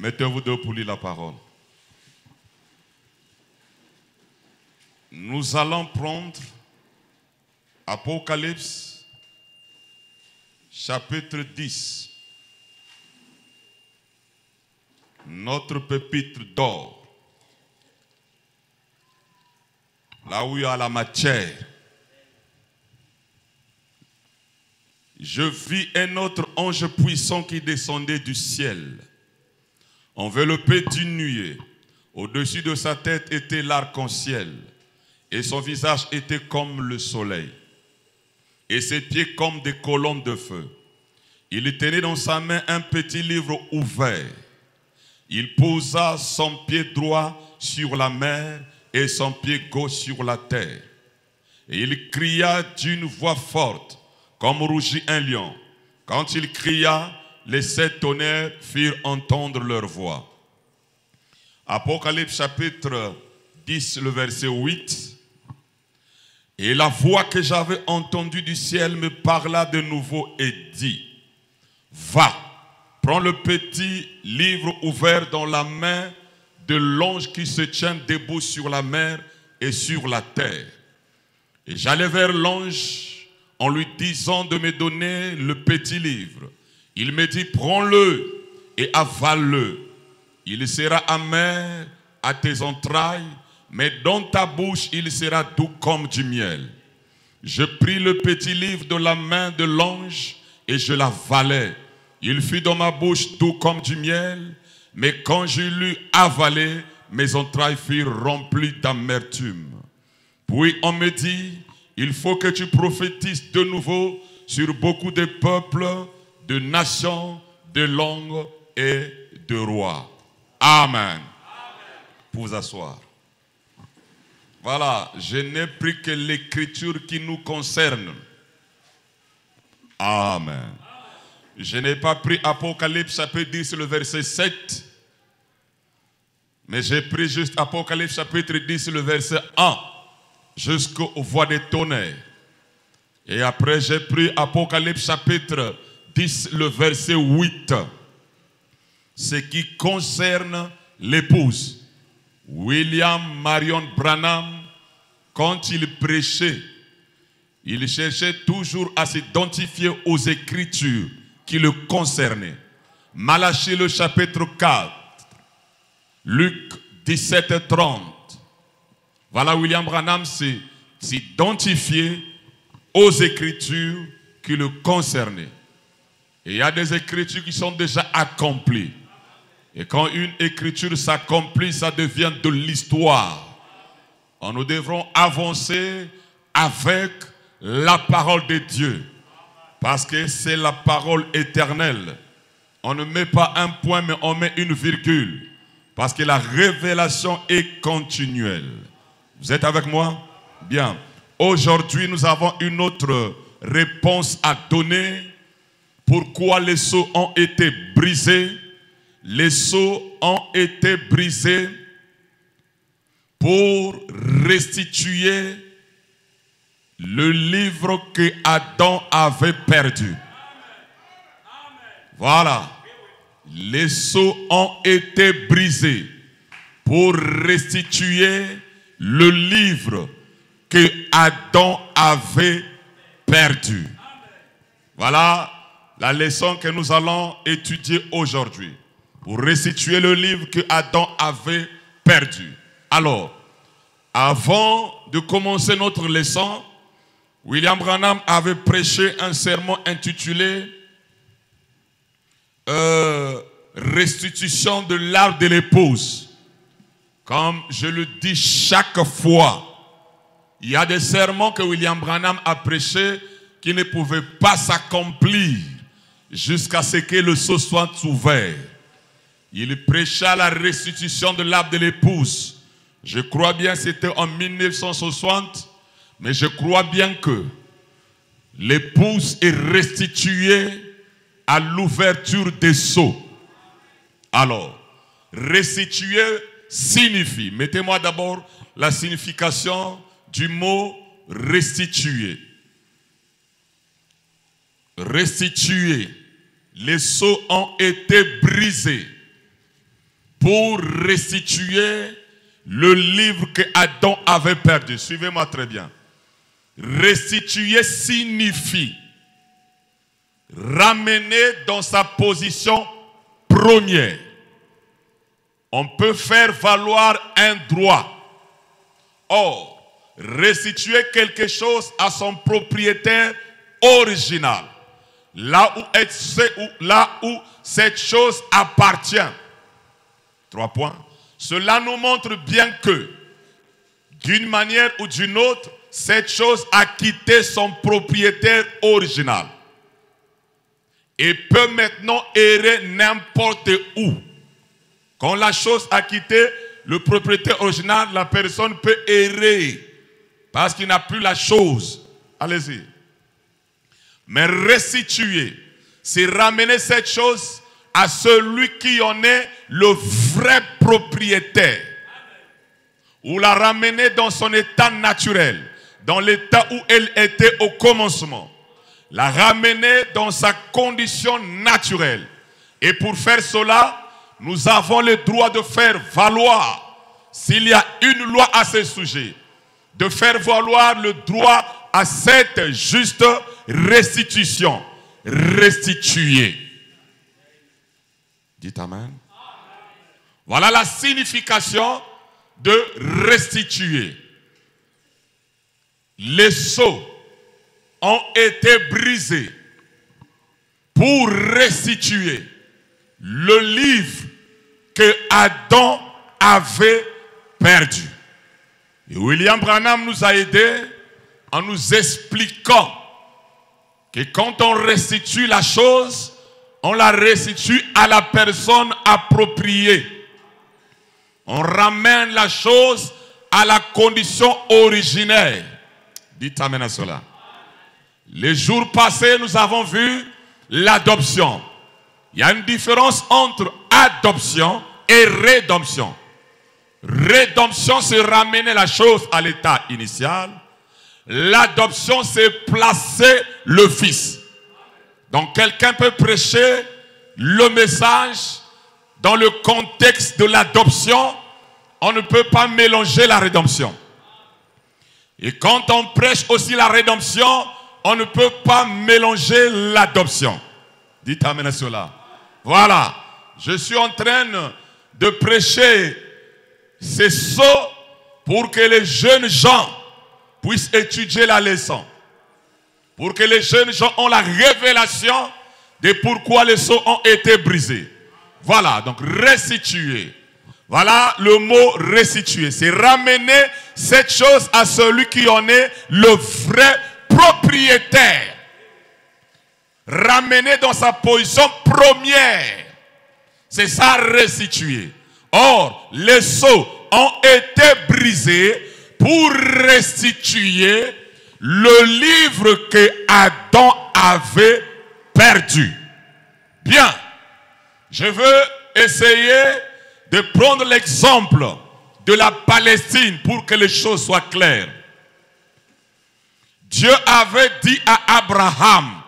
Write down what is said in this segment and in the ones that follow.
Mettez-vous debout pour lire la parole. Nous allons prendre Apocalypse, chapitre 10. Notre pupitre d'or. Là où il y a la matière. Je vis un autre ange puissant qui descendait du ciel, enveloppé d'une nuée. Au-dessus de sa tête était l'arc-en-ciel, et son visage était comme le soleil, et ses pieds comme des colonnes de feu. Il tenait dans sa main un petit livre ouvert. Il posa son pied droit sur la mer et son pied gauche sur la terre. Et il cria d'une voix forte, comme rugit un lion. Quand il cria, les 7 tonnerres firent entendre leur voix. Apocalypse chapitre 10, le verset 8. Et la voix que j'avais entendue du ciel me parla de nouveau et dit, va, prends le petit livre ouvert dans la main de l'ange qui se tient debout sur la mer et sur la terre. Et j'allai vers l'ange en lui disant de me donner le petit livre. Il me dit, prends-le et avale-le. Il sera amer à tes entrailles, mais dans ta bouche, il sera doux comme du miel. Je pris le petit livre de la main de l'ange et je l'avalai. Il fut dans ma bouche doux comme du miel, mais quand je l'eus avalé, mes entrailles furent remplies d'amertume. Puis on me dit, il faut que tu prophétises de nouveau sur beaucoup de peuples, de nations, de langues et de rois. Amen. Pour vous asseoir. Voilà, je n'ai pris que l'écriture qui nous concerne. Amen. Je n'ai pas pris Apocalypse chapitre 10, le verset 7. Mais j'ai pris juste Apocalypse chapitre 10, le verset 1. Jusqu'aux voix des tonnerres. Et après j'ai pris Apocalypse chapitre 10, le verset 8. Ce qui concerne l'épouse. William Marion Branham, quand il prêchait, il cherchait toujours à s'identifier aux Écritures qui le concernaient. Malachie le chapitre 4, Luc 17, 30. Voilà, William Branham s'identifiait aux Écritures qui le concernaient. Et il y a des Écritures qui sont déjà accomplies. Et quand une Écriture s'accomplit, ça devient de l'histoire. Nous devrons avancer avec la parole de Dieu. Parce que c'est la parole éternelle. On ne met pas un point, mais on met une virgule. Parce que la révélation est continuelle. Vous êtes avec moi? Bien. Aujourd'hui, nous avons une autre réponse à donner. Pourquoi les sceaux ont été brisés? Les sceaux ont été brisés pour restituer le livre que Adam avait perdu. Voilà. Les sceaux ont été brisés pour restituer le livre que Adam avait perdu. Voilà la leçon que nous allons étudier aujourd'hui. Pour restituer le livre que Adam avait perdu. Alors, avant de commencer notre leçon, William Branham avait prêché un sermon intitulé Restitution de l'arbre de l'épouse. Comme je le dis chaque fois, il y a des sermons que William Branham a prêchés qui ne pouvaient pas s'accomplir jusqu'à ce que le sceau soit ouvert. Il prêcha la restitution de l'arbre de l'épouse. Je crois bien que c'était en 1960, mais je crois bien que l'épouse est restituée à l'ouverture des sceaux. Alors, restituer signifie, mettez-moi d'abord la signification du mot restituer. Restituer. Les sceaux ont été brisés pour restituer le livre que Adam avait perdu. Suivez-moi très bien. Restituer signifie ramener dans sa position première. On peut faire valoir un droit. Or, restituer quelque chose à son propriétaire original, là où cette chose appartient. 3 points. Cela nous montre bien que, d'une manière ou d'une autre, cette chose a quitté son propriétaire original et peut maintenant errer n'importe où. Quand la chose a quitté le propriétaire original, la personne peut errer parce qu'il n'a plus la chose. Allez-y. Mais restituer, c'est ramener cette chose à celui qui en est le vrai propriétaire. Ou la ramener dans son état naturel, dans l'état où elle était au commencement. La ramener dans sa condition naturelle. Et pour faire cela, nous avons le droit de faire valoir, s'il y a une loi à ce sujet, de faire valoir le droit à cette juste restitution. Restituer. Dites Amen. Voilà la signification de restituer. Les sceaux ont été brisés pour restituer le livre que Adam avait perdu. Et William Branham nous a aidés en nous expliquant que quand on restitue la chose, on la restitue à la personne appropriée. On ramène la chose à la condition originaire. Dites amen à cela. Les jours passés, nous avons vu l'adoption. Il y a une différence entre adoption et rédemption. Rédemption, c'est ramener la chose à l'état initial. L'adoption, c'est placer le Fils. Donc quelqu'un peut prêcher le message dans le contexte de l'adoption. On ne peut pas mélanger la rédemption. Et quand on prêche aussi la rédemption, on ne peut pas mélanger l'adoption. Dites amen à cela. Voilà. Je suis en train de prêcher ces sceaux pour que les jeunes gens puissent étudier la leçon. Pour que les jeunes gens ont la révélation de pourquoi les sceaux ont été brisés. Voilà, donc restituer. Voilà le mot restituer. C'est ramener cette chose à celui qui en est le vrai propriétaire. Ramener dans sa position première. C'est ça restituer. Or, les sceaux ont été brisés pour restituer le livre que Adam avait perdu. Bien. Je veux essayer de prendre l'exemple de la Palestine pour que les choses soient claires. Dieu avait dit à Abraham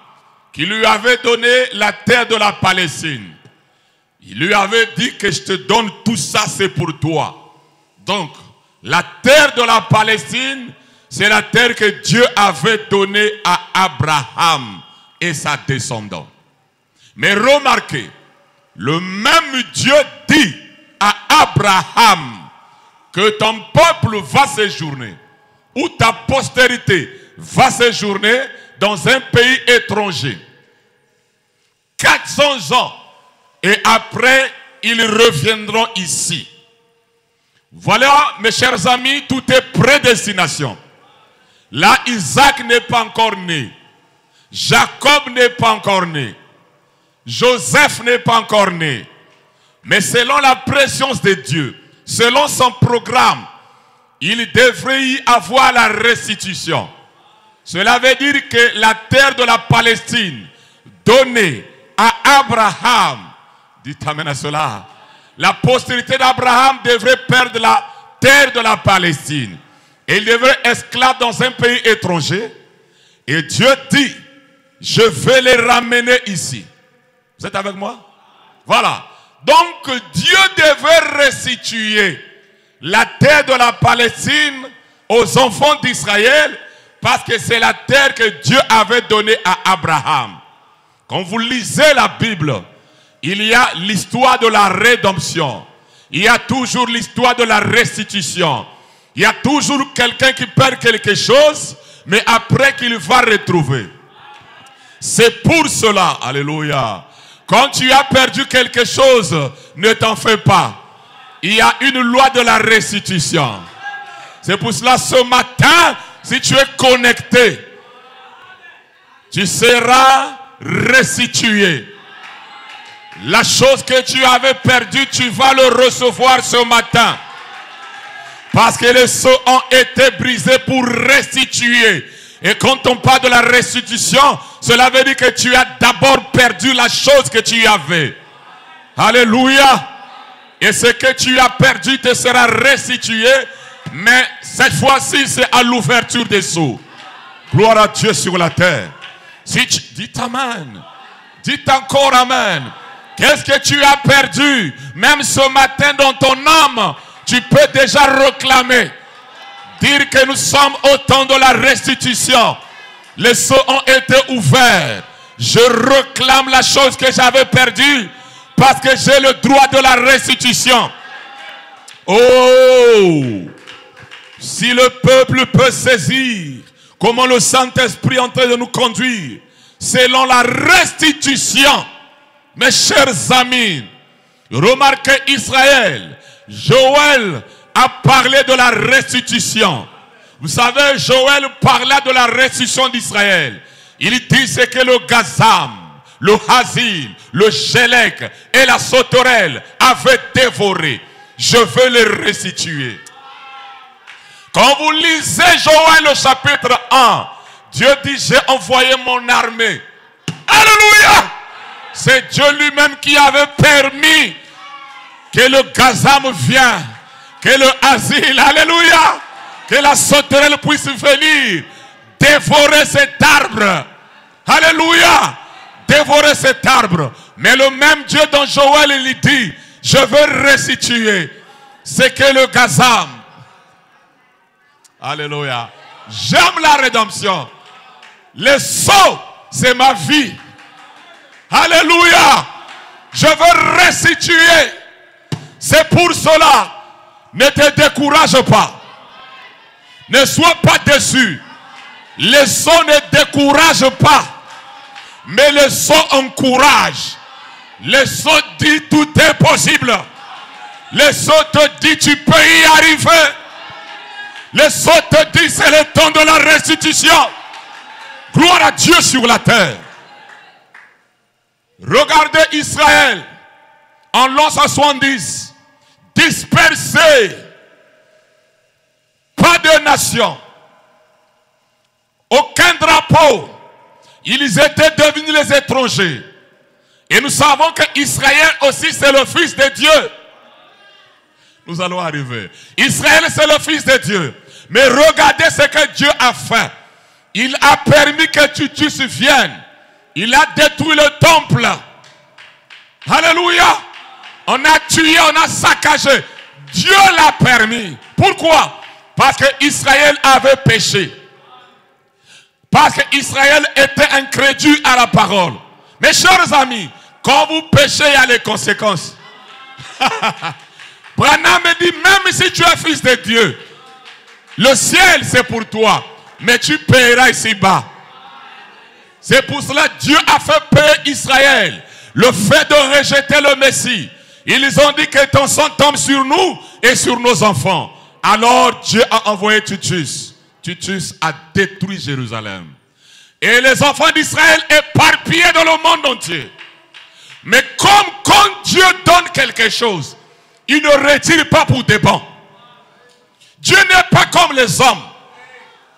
qu'il lui avait donné la terre de la Palestine. Il lui avait dit que je te donne tout ça, c'est pour toi. Donc, la terre de la Palestine, c'est la terre que Dieu avait donnée à Abraham et sa descendance. Mais remarquez, le même Dieu dit à Abraham que ton peuple va séjourner, ou ta postérité va séjourner dans un pays étranger. 400 ans. Et après, ils reviendront ici. Voilà, mes chers amis, tout est prédestination. Là, Isaac n'est pas encore né. Jacob n'est pas encore né. Joseph n'est pas encore né. Mais selon la préscience de Dieu, selon son programme, il devrait y avoir la restitution. Cela veut dire que la terre de la Palestine donnée à Abraham, dites amen à cela, la postérité d'Abraham devrait perdre la terre de la Palestine. Et il devrait être esclave dans un pays étranger. Et Dieu dit, je vais les ramener ici. Vous êtes avec moi? Voilà. Donc Dieu devait restituer la terre de la Palestine aux enfants d'Israël parce que c'est la terre que Dieu avait donnée à Abraham. Quand vous lisez la Bible, il y a l'histoire de la rédemption. Il y a toujours l'histoire de la restitution. Il y a toujours quelqu'un qui perd quelque chose, mais après qu'il va retrouver. C'est pour cela, alléluia. Quand tu as perdu quelque chose, ne t'en fais pas. Il y a une loi de la restitution. C'est pour cela, ce matin, si tu es connecté, tu seras restitué. La chose que tu avais perdue, tu vas le recevoir ce matin. Parce que les sceaux ont été brisés pour restituer. Et quand on parle de la restitution, cela veut dire que tu as d'abord perdu la chose que tu avais. Alléluia. Et ce que tu as perdu te sera restitué. Mais cette fois-ci, c'est à l'ouverture des sceaux. Gloire à Dieu sur la terre. Si tu dis amen. Dites encore amen. Qu'est-ce que tu as perdu? Même ce matin dans ton âme, tu peux déjà réclamer. Dire que nous sommes au temps de la restitution. Les sceaux ont été ouverts. Je réclame la chose que j'avais perdue parce que j'ai le droit de la restitution. Oh! Si le peuple peut saisir comment le Saint-Esprit est en train de nous conduire selon la restitution, mes chers amis, remarquez Israël, Joël a parlé de la restitution. Vous savez, Joël parlait de la restitution d'Israël. Il disait que le gazam, le hazil, le shélek et la sauterelle avaient dévoré. Je veux les restituer. Quand vous lisez Joël au chapitre 1, Dieu dit, j'ai envoyé mon armée. Alléluia! C'est Dieu lui-même qui avait permis que le gazam vienne, que le asile, alléluia, que la sauterelle puisse venir dévorer cet arbre. Alléluia! Dévorer cet arbre. Mais le même Dieu dans Joël, il dit, je veux restituer ce que le gazam. Alléluia. J'aime la rédemption. Les sceaux, c'est ma vie. Alléluia. Je veux restituer. C'est pour cela. Ne te décourage pas. Ne sois pas déçu. Les sceaux ne découragent pas. Mais les sceaux encouragent. Les sceaux disent tout est possible. Les sceaux te disent tu peux y arriver. Les sceaux te disent c'est le temps de la restitution. Gloire à Dieu sur la terre. Regardez Israël en l'an 70, dispersé, pas de nation, aucun drapeau. Ils étaient devenus les étrangers. Et nous savons qu'Israël aussi c'est le fils de Dieu. Nous allons arriver. Israël c'est le fils de Dieu. Mais regardez ce que Dieu a fait. Il a permis que Titus vienne. Il a détruit le temple. Alléluia. On a tué, on a saccagé. Dieu l'a permis. Pourquoi? Parce que Israël avait péché. Parce qu'Israël était incrédule à la parole. Mes chers amis, quand vous péchez, il y a les conséquences. Branham me dit, même si tu es fils de Dieu, le ciel c'est pour toi, mais tu paieras ici-bas. C'est pour cela que Dieu a fait payer Israël le fait de rejeter le Messie. Ils ont dit que ton sang tombe sur nous et sur nos enfants. Alors Dieu a envoyé Titus. Titus a détruit Jérusalem. Et les enfants d'Israël éparpillés dans le monde entier. Mais comme quand Dieu donne quelque chose, il ne retire pas pour des bons. Dieu n'est pas comme les hommes.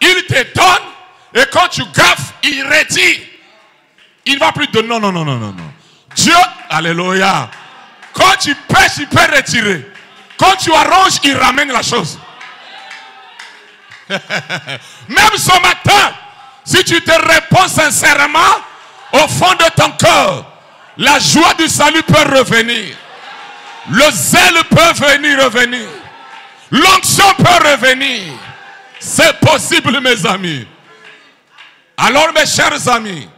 Il te donne et quand tu gaffes, il retire. Il ne va plus te donner. Non. Dieu, alléluia. Quand tu pêches, il peut retirer. Quand tu arranges, il ramène la chose. Même ce matin, si tu te réponds sincèrement, au fond de ton cœur, la joie du salut peut revenir. Le zèle peut revenir. L'onction peut revenir. C'est possible, mes amis. Alors, mes chers amis,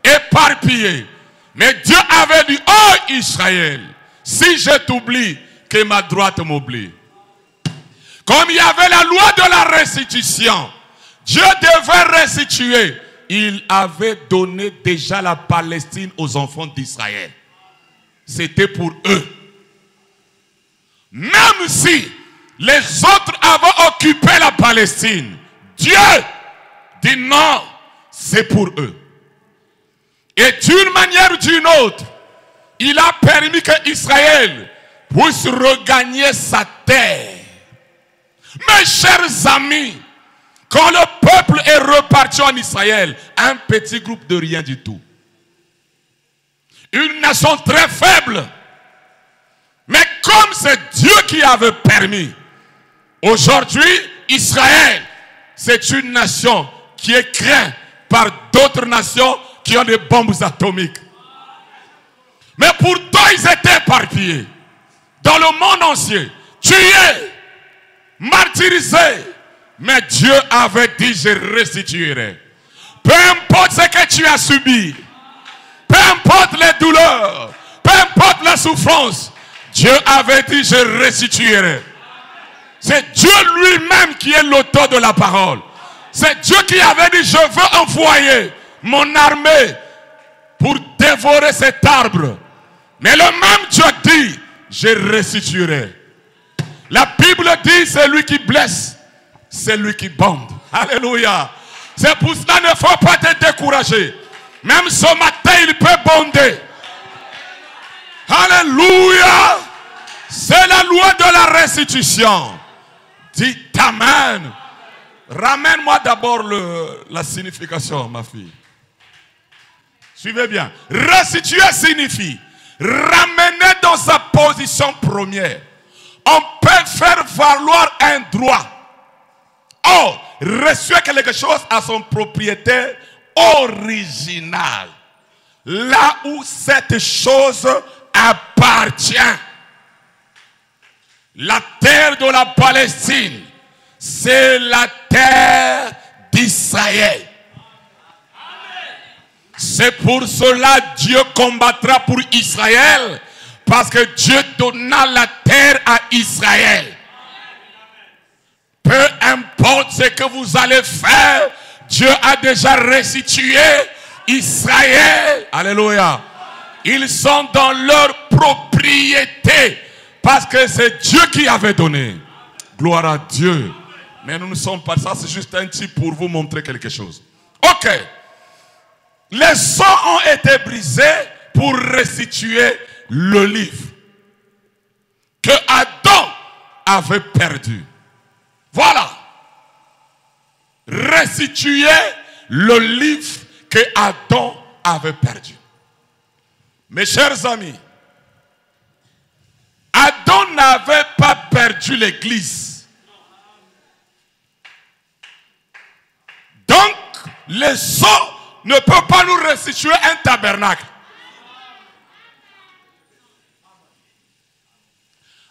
éparpillés. Mais Dieu avait dit, oh Israël, si je t'oublie, que ma droite m'oublie. Comme il y avait la loi de la restitution, Dieu devait restituer. Il avait donné déjà la Palestine aux enfants d'Israël. C'était pour eux. Même si les autres avaient occupé la Palestine, Dieu dit non, c'est pour eux. Et d'une manière ou d'une autre, il a permis que Israël puisse regagner sa terre. Mes chers amis, quand le peuple est reparti en Israël, un petit groupe de rien du tout. Une nation très faible. Mais comme c'est Dieu qui avait permis, aujourd'hui, Israël, c'est une nation qui est crainte par d'autres nations qui ont des bombes atomiques. Mais pourtant, ils étaient éparpillés dans le monde entier, tués, martyrisés. Mais Dieu avait dit, je restituerai. Peu importe ce que tu as subi, peu importe les douleurs, peu importe la souffrance, Dieu avait dit, je restituerai. C'est Dieu lui-même qui est l'auteur de la parole. C'est Dieu qui avait dit, je veux envoyer mon armée pour dévorer cet arbre. Mais le même Dieu dit, je restituerai. La Bible dit, c'est lui qui blesse, c'est lui qui bande. Alléluia. C'est pour cela qu'il ne faut pas te décourager. Même ce matin, il peut bander. Alléluia. C'est la loi de la restitution. Dites Amen. Ramène-moi d'abord la signification, ma fille. Suivez bien. Restituer signifie ramener dans sa position première. On peut faire valoir un droit. Or, restituer quelque chose à son propriétaire original. Là où cette chose appartient. La terre de la Palestine, c'est la terre d'Israël. C'est pour cela que Dieu combattra pour Israël. Parce que Dieu donna la terre à Israël. Peu importe ce que vous allez faire, Dieu a déjà restitué Israël. Alléluia. Ils sont dans leur propriété. Parce que c'est Dieu qui avait donné. Gloire à Dieu. Mais nous ne sommes pas ça, c'est juste un type pour vous montrer quelque chose. Ok. Les sceaux ont été brisés pour restituer l'olive que Adam avait perdu. Voilà. Restituer l'olive que Adam avait perdu. Mes chers amis, Adam n'avait pas perdu l'église. Donc, les sceaux ne peuvent pas nous restituer un tabernacle.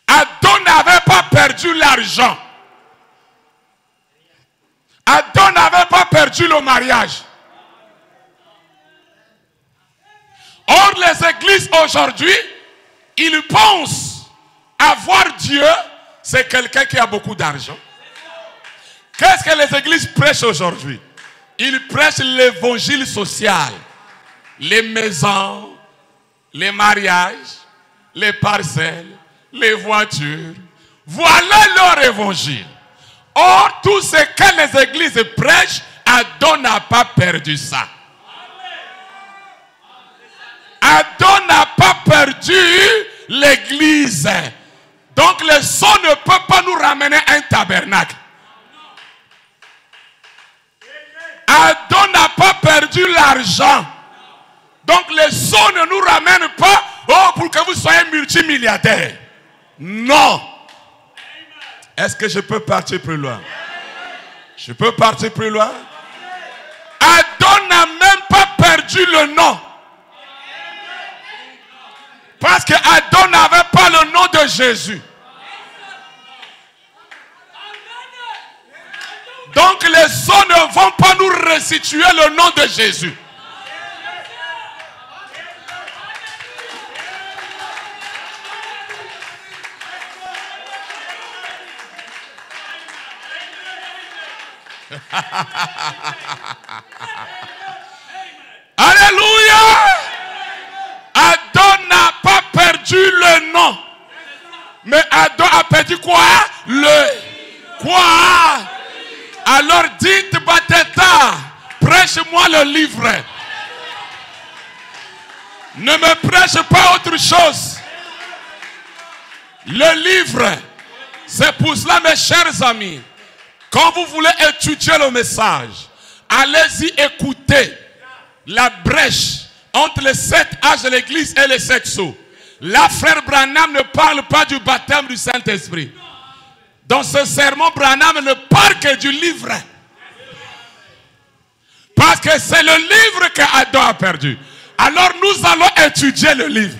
Adam n'avait pas perdu l'argent. Adam n'avait pas perdu le mariage. Or, les églises aujourd'hui, ils pensent avoir Dieu, c'est quelqu'un qui a beaucoup d'argent. Qu'est-ce que les églises prêchent aujourd'hui? Ils prêchent l'évangile social. Les maisons, les mariages, les parcelles, les voitures. Voilà leur évangile. Or, tout ce que les églises prêchent, Adam n'a pas perdu ça. Adam n'a pas perdu l'église. Donc, le son ne peut pas nous ramener un tabernacle. Adam n'a pas perdu l'argent. Donc, le son ne nous ramène pas pour que vous soyez multimilliardaire. Non. Est-ce que je peux partir plus loin? Je peux partir plus loin? Adam n'a même pas perdu le nom. Parce que Adam n'avait pas pas le nom de Jésus. Donc les eaux ne vont pas nous restituer le nom de Jésus. Alléluia. Adam n'a pas perdu le nom. Mais Adam a perdu quoi? Quoi? Alors dites Bateta, prêche-moi le livre. Ne me prêche pas autre chose. Le livre. C'est pour cela, mes chers amis, quand vous voulez étudier le message, allez-y écouter la brèche entre les 7 âges de l'église et les 7 sceaux. Là, frère Branham ne parle pas du baptême du Saint-Esprit. Dans ce sermon, Branham ne parle que du livre. Parce que c'est le livre que Adam a perdu. Alors nous allons étudier le livre.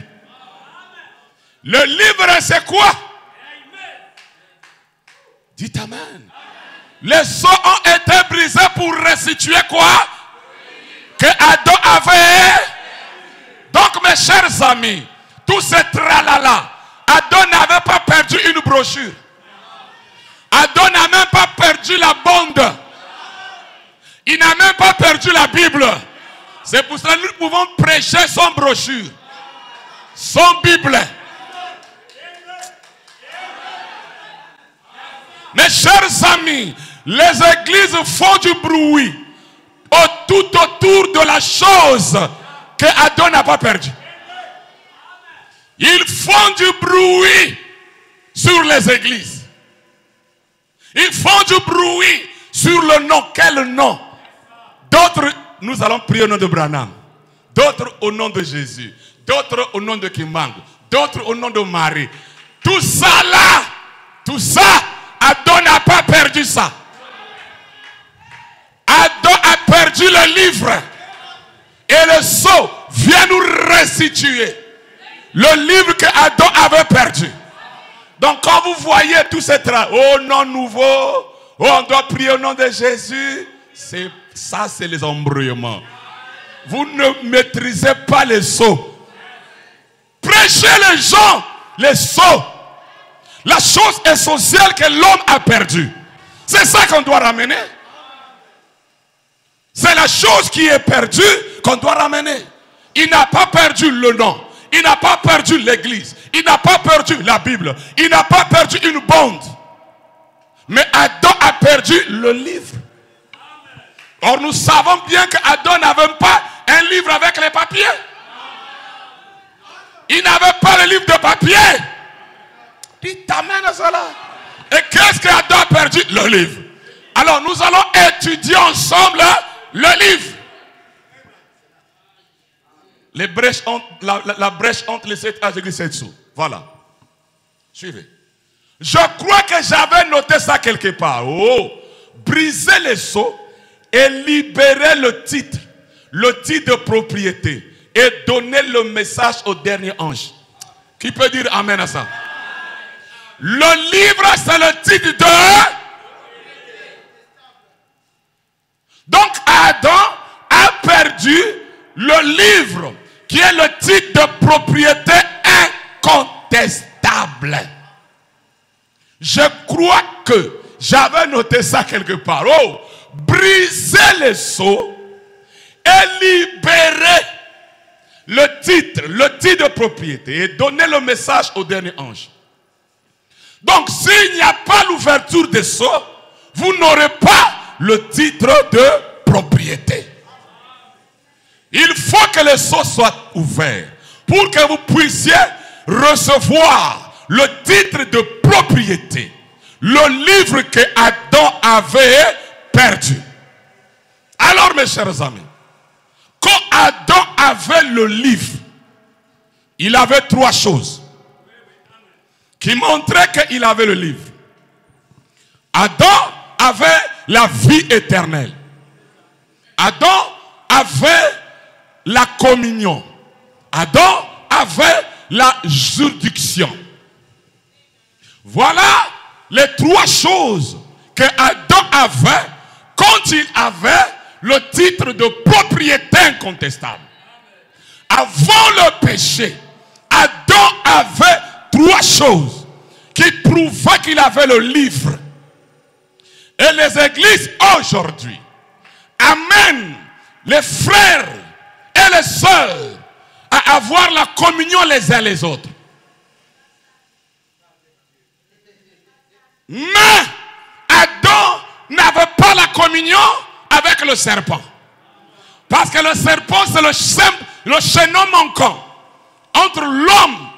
Le livre, c'est quoi? Dites Amen. Les sceaux ont été brisés pour restituer quoi? Que Adam avait. Donc mes chers amis, tout ce tralala, Adam n'avait pas perdu une brochure. Adam n'a même pas perdu la bande. Il n'a même pas perdu la Bible. C'est pour cela que nous pouvons prêcher son brochure, son Bible. Mes chers amis, les églises font du bruit tout autour de la chose que Adam n'a pas perdu. Ils font du bruit sur les églises. Ils font du bruit sur le nom. Quel nom? D'autres, nous allons prier au nom de Branham. D'autres au nom de Jésus. D'autres au nom de Kimang. D'autres au nom de Marie. Tout ça là, tout ça, Adam n'a pas perdu ça. Adam a perdu le livre. Et le sceau vient nous restituer le livre que Adam avait perdu. Donc quand vous voyez tout ce travail, oh nom nouveau, oh on doit prier au nom de Jésus, ça c'est les embrouillements. Vous ne maîtrisez pas les sceaux. Prêchez les gens les sceaux. La chose essentielle que l'homme a perdue. C'est ça qu'on doit ramener. C'est la chose qui est perdue qu'on doit ramener. Il n'a pas perdu le nom. Il n'a pas perdu l'église. Il n'a pas perdu la Bible. Il n'a pas perdu une bande. Mais Adam a perdu le livre. Or nous savons bien qu'Adam n'avait pas un livre avec les papiers. Il n'avait pas le livre de papier. Dites amen à cela. Et qu'est-ce qu'Adam a perdu? Le livre. Alors nous allons étudier ensemble le livre. Les brèches la brèche entre les 7 âges de l'église 7 sceaux. Voilà. Suivez. Je crois que j'avais noté ça quelque part. Oh, briser les sceaux et libérer le titre de propriété et donner le message au dernier ange. Qui peut dire amen à ça? Le livre, c'est le titre de... Donc Adam a perdu le livre qui est le titre de propriété incontestable. Je crois que j'avais noté ça quelque part. Oh, briser les sceaux et libérer le titre de propriété et donner le message au dernier ange. Donc s'il n'y a pas l'ouverture des sceaux, vous n'aurez pas le titre de propriété. Il faut que les sceaux soient ouverts pour que vous puissiez recevoir le titre de propriété, le livre que Adam avait perdu. Alors mes chers amis, quand Adam avait le livre, il avait 3 choses qui montraient qu'il avait le livre. Adam avait la vie éternelle. Adam avait la communion. Adam avait la juridiction. Voilà les 3 choses que Adam avait quand il avait le titre de propriété incontestable. Avant le péché, Adam avait 3 choses qui prouvaient qu'il avait le livre. Et les églises aujourd'hui amènent les frères et les sœurs à avoir la communion les uns les autres. Mais Adam n'avait pas la communion avec le serpent. Parce que le serpent, c'est le chaînon manquant entre l'homme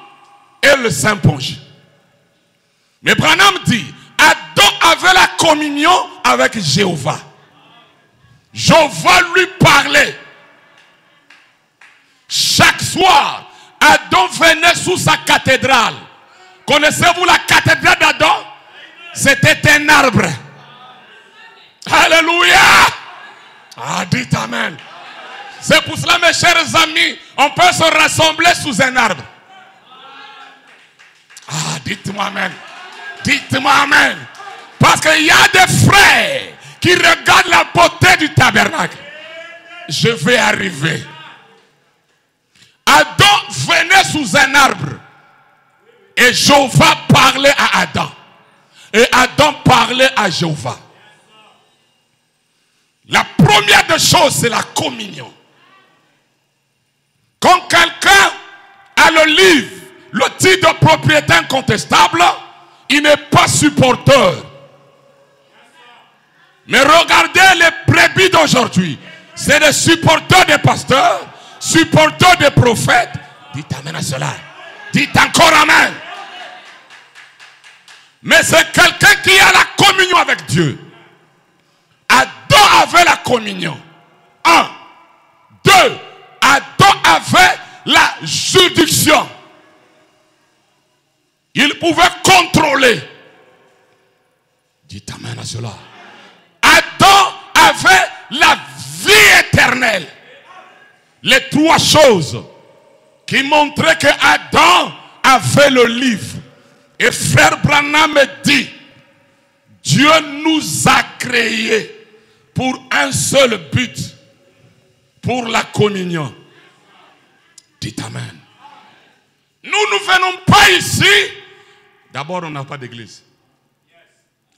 et le Saint-Ponge. Mais Branham dit, Adam avait la communion avec Jéhovah. Jéhovah lui parlait. Chaque soir, Adam venait sous sa cathédrale. Connaissez-vous la cathédrale d'Adam? C'était un arbre. Alléluia. Ah, dites Amen. C'est pour cela, mes chers amis, on peut se rassembler sous un arbre. Ah, dites-moi Amen. Dites-moi Amen. Parce qu'il y a des frères qui regardent la beauté du tabernacle. Je vais arriver. Adam venait sous un arbre. Et Jéhovah parlait à Adam. Et Adam parlait à Jéhovah. La première des choses, c'est la communion. Quand quelqu'un a le livre, le titre de propriété incontestable, il n'est pas supporteur. Mais regardez les brebis d'aujourd'hui. C'est des supporters des pasteurs, supporters des prophètes. Dites Amen à cela. Dites encore Amen. Mais c'est quelqu'un qui a la communion avec Dieu. Adam avait la communion. 1. 2. Adam avait la juridiction. Il pouvait contrôler. Dites Amen à cela. Adam avait la vie éternelle. Les 3 choses qui montraient que Adam avait le livre. Et frère Branham me dit, Dieu nous a créés pour un seul but, pour la communion. Dites Amen. Nous ne venons pas ici. D'abord, on n'a pas d'église.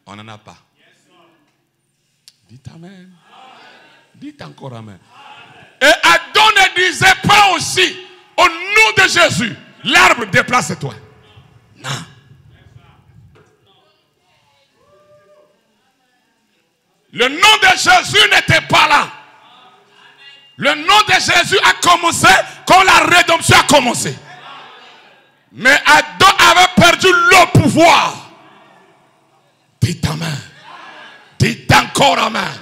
On n'en a pas. Dites Amen. Dites encore Amen. Et Adam ne disait pas aussi, au nom de Jésus, l'arbre déplace-toi. Non. Le nom de Jésus n'était pas là. Le nom de Jésus a commencé quand la rédemption a commencé. Mais Adam avait perdu le pouvoir. Dites Amen. Dites encore Amen.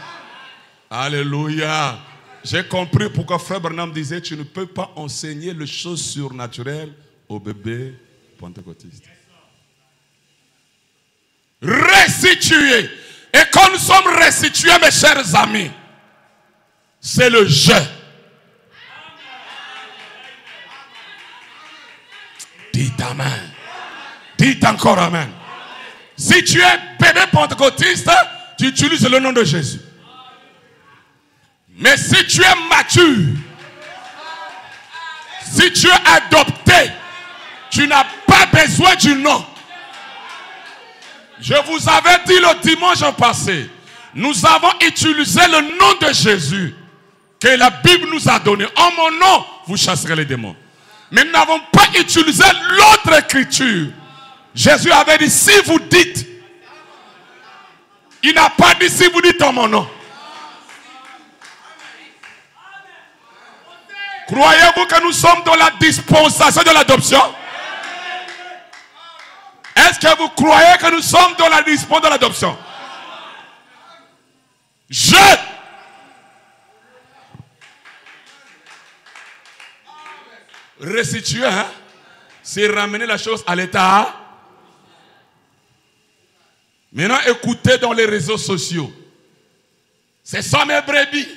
Alléluia. J'ai compris pourquoi frère Branham disait, tu ne peux pas enseigner les choses surnaturelles aux bébés pentecôtistes. Restituer. Et quand nous sommes restitués, mes chers amis, c'est le jeu. Dites Amen. Dites encore Amen. Si tu es bébé pentecôtiste, tu utilises le nom de Jésus. Mais si tu es mature, si tu es adopté, tu n'as pas besoin du nom. Je vous avais dit le dimanche passé, nous avons utilisé le nom de Jésus que la Bible nous a donné. En mon nom, vous chasserez les démons. Mais nous n'avons pas utilisé l'autre écriture. Jésus avait dit, si vous dites, il n'a pas dit si vous dites en mon nom. Croyez-vous que nous sommes dans la dispensation de l'adoption? Est-ce que vous croyez que nous sommes dans la dispensation de l'adoption? Restituer, hein? C'est ramener la chose à l'état. Maintenant, écoutez dans les réseaux sociaux. Ce sont mes brebis.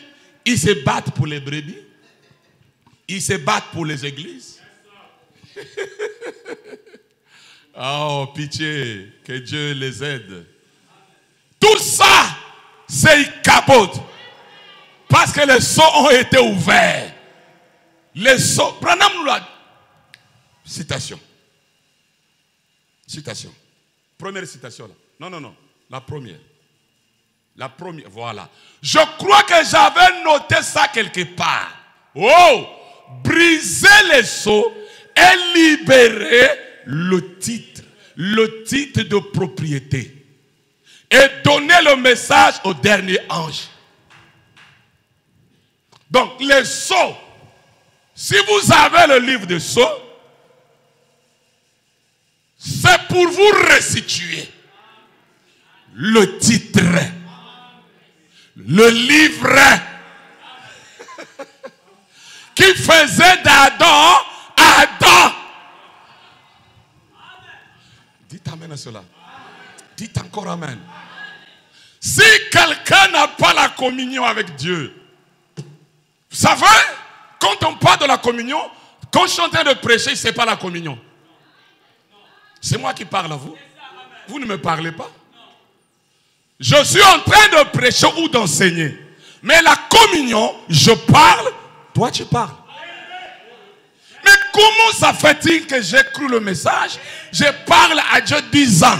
Ils se battent pour les brebis. Ils se battent pour les églises. Oh, pitié, que Dieu les aide. Tout ça, c'est capote. Parce que les seaux ont été ouverts. Les seaux. Branham nous l'a. Citation. Citation. Première citation là. Non. La première. La première. Voilà. Je crois que j'avais noté ça quelque part. Oh! Briser les seaux et libérer le titre de propriété. Et donner le message au dernier ange. Donc, les sceaux, si vous avez le livre de sceaux, c'est pour vous restituer le titre, le livre qui faisait d'Adam Adam. Dites amen à cela. Dites encore amen. Si quelqu'un n'a pas la communion avec Dieu, vous savez, quand on parle de la communion, quand je suis en train de prêcher, ce n'est pas la communion. C'est moi qui parle à vous. Vous ne me parlez pas. Je suis en train de prêcher ou d'enseigner. Mais la communion, je parle, toi tu parles. Mais comment ça fait-il que j'ai cru le message? Je parle à Dieu 10 ans.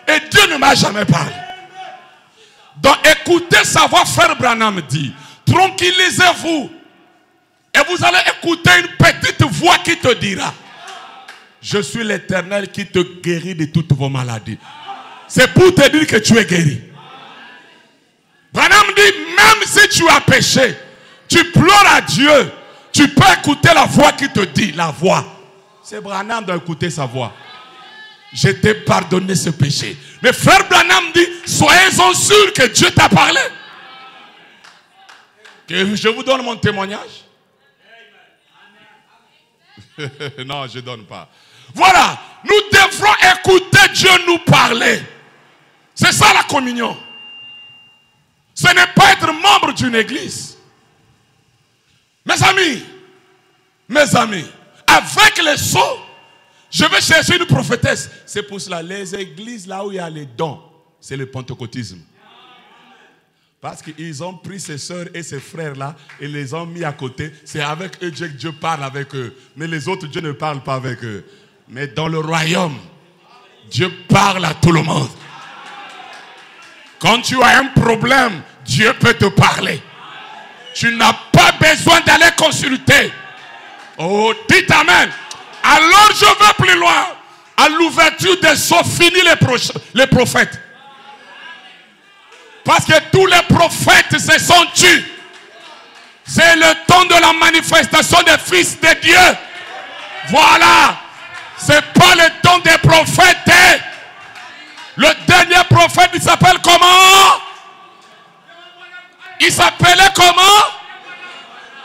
Et Dieu ne m'a jamais parlé. Donc écoutez savoir frère Branham dit. Tranquillisez-vous. Et vous allez écouter une petite voix qui te dira. Je suis l'Éternel qui te guérit de toutes vos maladies. C'est pour te dire que tu es guéri. Branham dit, même si tu as péché, tu pleures à Dieu, tu peux écouter la voix qui te dit, la voix. C'est Branham d'écouter sa voix. Je t'ai pardonné ce péché. Mais frère Branham dit, soyez-en sûrs que Dieu t'a parlé. Que je vous donne mon témoignage. Non, je ne donne pas. Voilà, nous devrons écouter Dieu nous parler. C'est ça la communion. Ce n'est pas être membre d'une église. Mes amis, avec les sceaux, je vais chercher une prophétesse. C'est pour cela, les églises là où il y a les dons, c'est le pentecôtisme. Parce qu'ils ont pris ses soeurs et ses frères là et les ont mis à côté. C'est avec eux que Dieu parle avec eux. Mais les autres, Dieu ne parle pas avec eux. Mais dans le royaume, Dieu parle à tout le monde. Quand tu as un problème, Dieu peut te parler. Tu n'as pas besoin d'aller consulter. Oh, dites amen. Alors je vais plus loin. À l'ouverture des sceaux, fini les prophètes. Parce que tous les prophètes se sont tus. C'est le temps de la manifestation des fils de Dieu. Voilà. Ce n'est pas le temps des prophètes. Le dernier prophète, il s'appelle comment? Il s'appelait comment?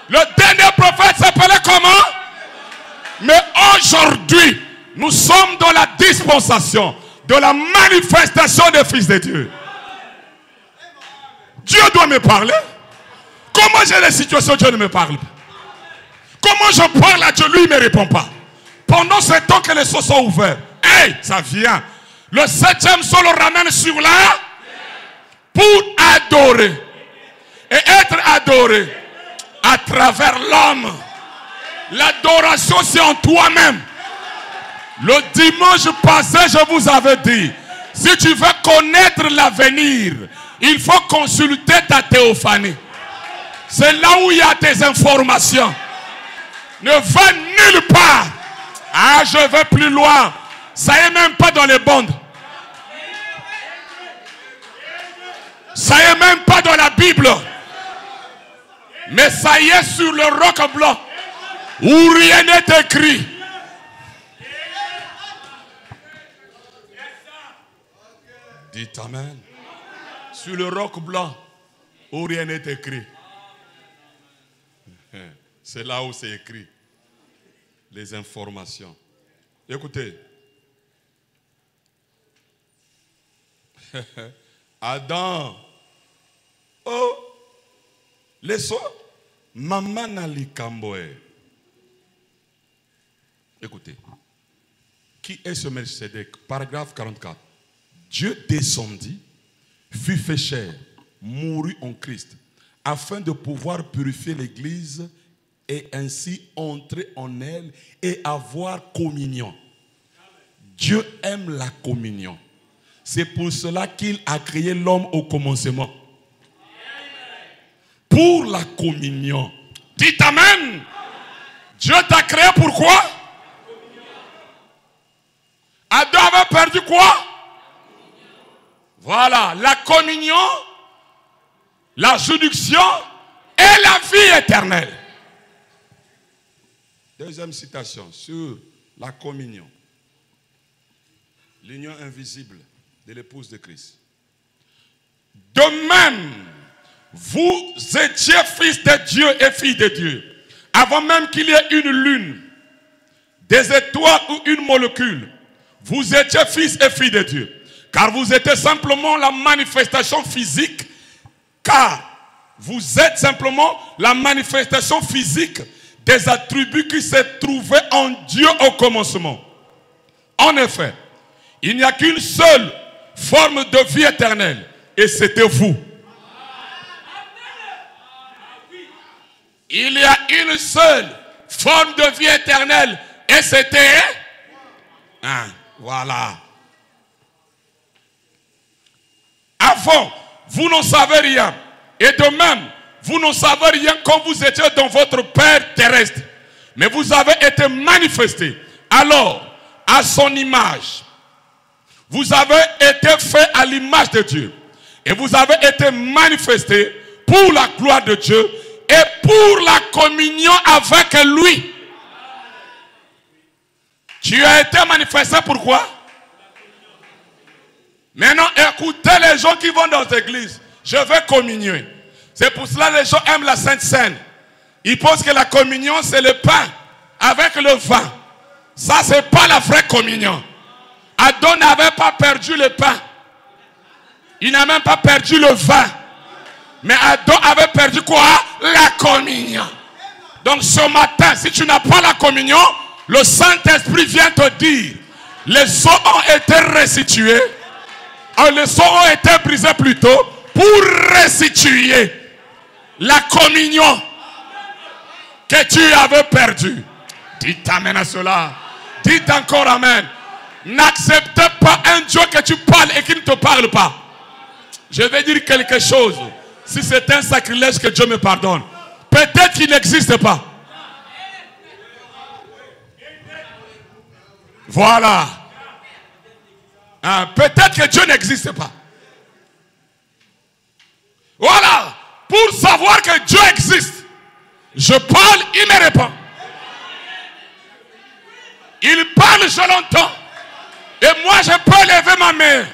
Le dernier prophète s'appelait comment? Mais aujourd'hui, nous sommes dans la dispensation de la manifestation des fils de Dieu. Dieu doit me parler. Comment j'ai les situations, Dieu ne me parle pas. Comment je parle à Dieu, lui il ne me répond pas. Pendant ce temps que les sceaux sont ouverts, hey, ça vient. Le 7e sceau le ramène sur là pour adorer. Et être adoré à travers l'homme. L'adoration c'est en toi-même. Le dimanche passé, je vous avais dit, si tu veux connaître l'avenir, il faut consulter ta théophanie. C'est là où il y a tes informations. Ne va nulle part. Ah, je vais plus loin. Ça n'est même pas dans les bandes. Ça n'est même pas dans la Bible. Mais ça y est sur le roc blanc. Où rien n'est écrit. Dites amen. Sur le roc blanc, où rien n'est écrit. C'est là où c'est écrit. Les informations. Écoutez. Adam. Oh. Les sceaux. Maman n'a li kamboé. Écoutez. Qui est ce Melchisédek? Paragraphe 44. Dieu descendit, fut fait chair, mourut en Christ, afin de pouvoir purifier l'Église et ainsi entrer en elle et avoir communion. Dieu aime la communion. C'est pour cela qu'il a créé l'homme au commencement. Pour la communion. Dites Amen. Dieu t'a créé pourquoi? Adam avait perdu quoi? Voilà, la communion, la juridiction et la vie éternelle. Deuxième citation sur la communion. L'union invisible de l'épouse de Christ. De même, vous étiez fils de Dieu et filles de Dieu, avant même qu'il y ait une lune, des étoiles ou une molécule. Vous étiez fils et filles de Dieu, car vous étiez simplement la manifestation physique, car vous êtes simplement la manifestation physique des attributs qui se trouvaient en Dieu au commencement. En effet, il n'y a qu'une seule forme de vie éternelle, et c'était vous. Il y a une seule forme de vie éternelle, et c'était... voilà. Avant, vous n'en savez rien. Et de même, vous n'en savez rien quand vous étiez dans votre Père terrestre. Mais vous avez été manifestés. Alors, à son image, vous avez été fait à l'image de Dieu. Et vous avez été manifestés pour la gloire de Dieu et pour la communion avec lui. Tu as été manifesté pourquoi? Maintenant, écoutez les gens qui vont dans l'église. Je vais communier. C'est pour cela que les gens aiment la Sainte Seine. Ils pensent que la communion, c'est le pain avec le vin. Ça, ce n'est pas la vraie communion. Adam n'avait pas perdu le pain. Il n'a même pas perdu le vin. Mais Adam avait perdu quoi? La communion. Donc ce matin, si tu n'as pas la communion, le Saint-Esprit vient te dire, les os ont été restitués. Les os ont été brisés plutôt pour restituer la communion que tu avais perdue. Dites Amen à cela. Dites encore Amen. N'acceptez pas un Dieu que tu parles et qui ne te parle pas. Je vais dire quelque chose. Si c'est un sacrilège, que Dieu me pardonne. Peut-être qu'il n'existe pas. Voilà. Peut-être que Dieu n'existe pas. Voilà. Pour savoir que Dieu existe, je parle, il me répond. Il parle, je l'entends. Et moi, je peux lever ma main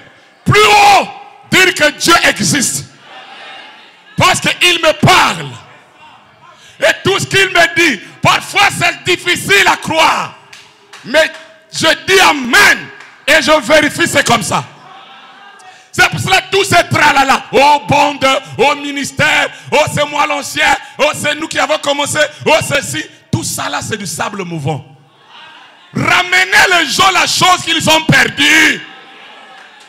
plus haut, dire que Dieu existe. Parce qu'il me parle. Et tout ce qu'il me dit, parfois c'est difficile à croire. Mais je dis Amen. Et je vérifie, c'est comme ça. C'est pour cela que tout ce tralala, oh bande, oh ministère, oh c'est moi l'ancien, oh c'est nous qui avons commencé, oh ceci, tout ça là c'est du sable mouvant. Ramenez les gens la chose qu'ils ont perdue.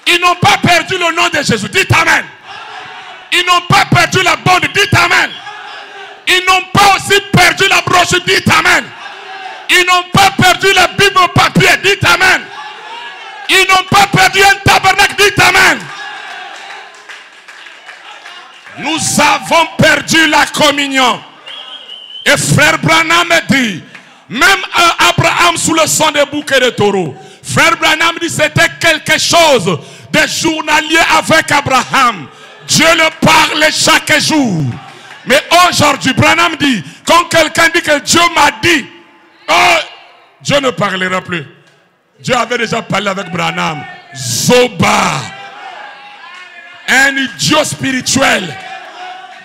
Ils n'ont pas perdu le nom de Jésus. Dites Amen. Ils n'ont pas perdu la bande. Dites Amen. Ils n'ont pas aussi perdu la broche. Dites Amen. Ils n'ont pas perdu la Bible au papier. Dites Amen. Ils n'ont pas perdu un tabernacle. Dites Amen. Nous avons perdu la communion. Et frère Branham dit, même Abraham sous le sang des boucs et des taureaux, frère Branham dit c'était quelque chose de journalier avec Abraham. Dieu le parle chaque jour. Mais aujourd'hui, Branham dit, quand quelqu'un dit que Dieu m'a dit, oh, Dieu ne parlera plus. Dieu avait déjà parlé avec Branham. Zoba. Un idiot spirituel.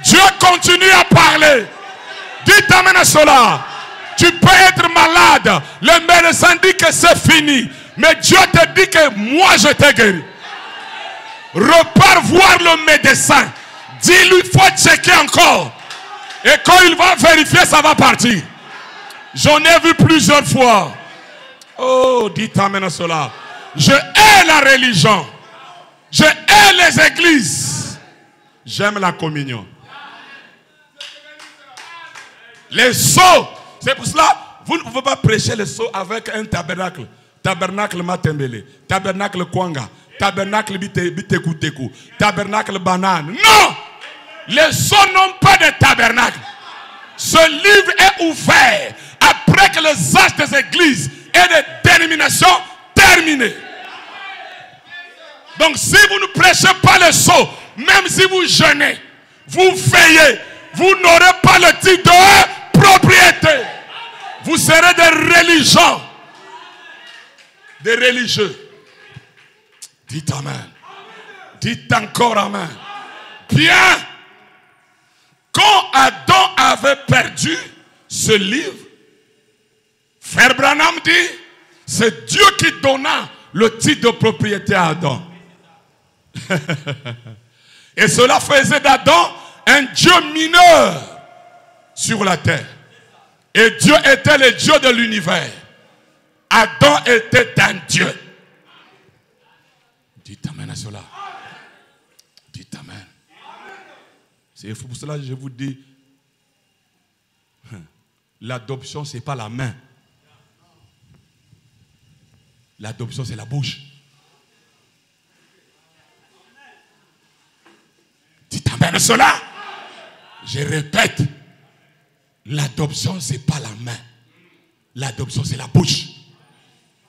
Dieu continue à parler. Dites Amen à cela. Tu peux être malade. Le médecin dit que c'est fini. Mais Dieu te dit que moi je t'ai guéri. Repars voir le médecin. Dis-lui, il faut checker encore. Et quand il va vérifier, ça va partir. J'en ai vu plusieurs fois. Oh, dites amen à cela. Je hais la religion. Je hais les églises. J'aime la communion. Les sceaux. C'est pour cela, vous ne pouvez pas prêcher les sceaux avec un tabernacle. Tabernacle Matembele. Tabernacle Kwanga. Tabernacle Bitekuteku. Tabernacle Banane. Non! Les sceaux n'ont pas de tabernacle. Ce livre est ouvert après que les âges des églises et des dénominations terminent. Donc si vous ne prêchez pas les sceaux, même si vous jeûnez, vous veillez, vous n'aurez pas le titre de propriété. Vous serez des religions. Des religieux. Dites amen. Dites encore amen. Bien. Quand Adam avait perdu ce livre, Frère Branham dit, c'est Dieu qui donna le titre de propriété à Adam. Et cela faisait d'Adam un Dieu mineur sur la terre. Et Dieu était le Dieu de l'univers. Adam était un Dieu. Dites amen à cela. Dites amen. C'est pour cela que je vous dis, l'adoption, ce n'est pas la main. L'adoption, c'est la bouche. Dites amen à cela. Je répète, l'adoption, ce n'est pas la main. L'adoption, c'est la bouche.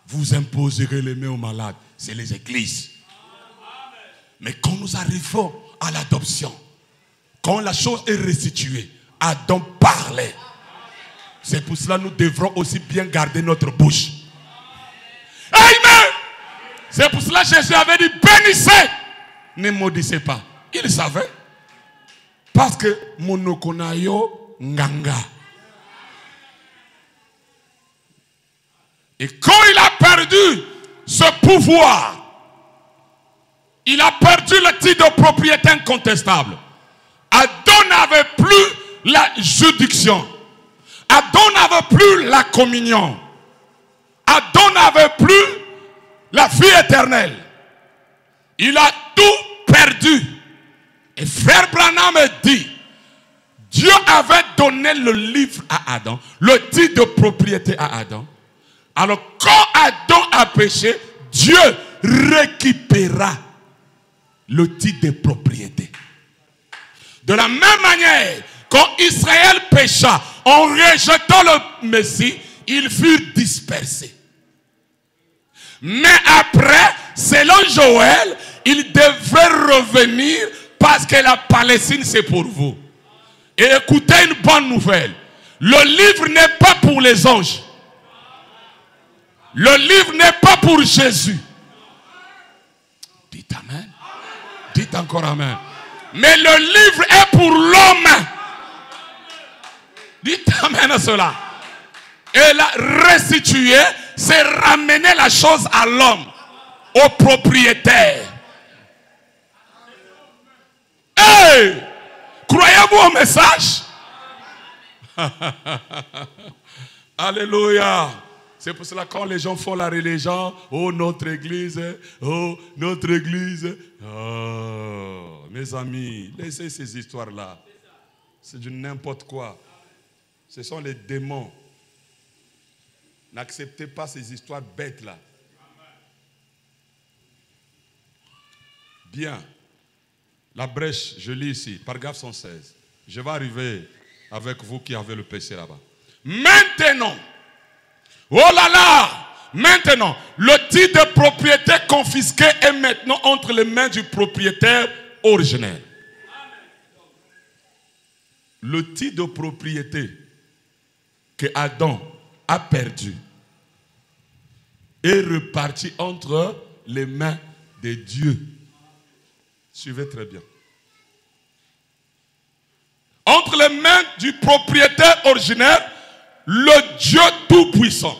Vous imposerez les mains aux malades. C'est les églises. Mais quand nous arrivons à l'adoption, quand la chose est restituée, Adam parlait. C'est pour cela que nous devrons aussi bien garder notre bouche. Amen. C'est pour cela que Jésus avait dit, bénissez, ne maudissez pas. Il savait. Parce que monokonayo nganga. Et quand il a perdu ce pouvoir, il a perdu le titre de propriété incontestable. Adam n'avait plus la juridiction. Adam n'avait plus la communion. Adam n'avait plus la vie éternelle. Il a tout perdu. Et Frère Branham dit, Dieu avait donné le livre à Adam, le titre de propriété à Adam. Alors quand Adam a péché, Dieu récupéra le titre de propriété. De la même manière, quand Israël pécha, en rejetant le Messie, ils furent dispersés. Mais après, selon Joël, ils devaient revenir parce que la Palestine, c'est pour vous. Et écoutez une bonne nouvelle. Le livre n'est pas pour les anges. Le livre n'est pas pour Jésus. Dites amen. Dites encore amen. Mais le livre est pour l'homme. Dites amen à cela. Et la restituer, c'est ramener la chose à l'homme, au propriétaire. Hey! Croyez-vous au message? Alléluia. C'est pour cela que quand les gens font la religion, oh notre église, oh notre église. Oh, mes amis, laissez ces histoires-là. C'est du n'importe quoi. Ce sont les démons. N'acceptez pas ces histoires bêtes-là. Bien. La brèche, je lis ici, paragraphe 116. Je vais arriver avec vous qui avez le péché là-bas. Maintenant, oh là là, maintenant, le titre de propriété confisqué est maintenant entre les mains du propriétaire originel. Le titre de propriété que Adam a perdu est reparti entre les mains de Dieu. Suivez très bien. Entre les mains du propriétaire originel, le Dieu Tout-Puissant.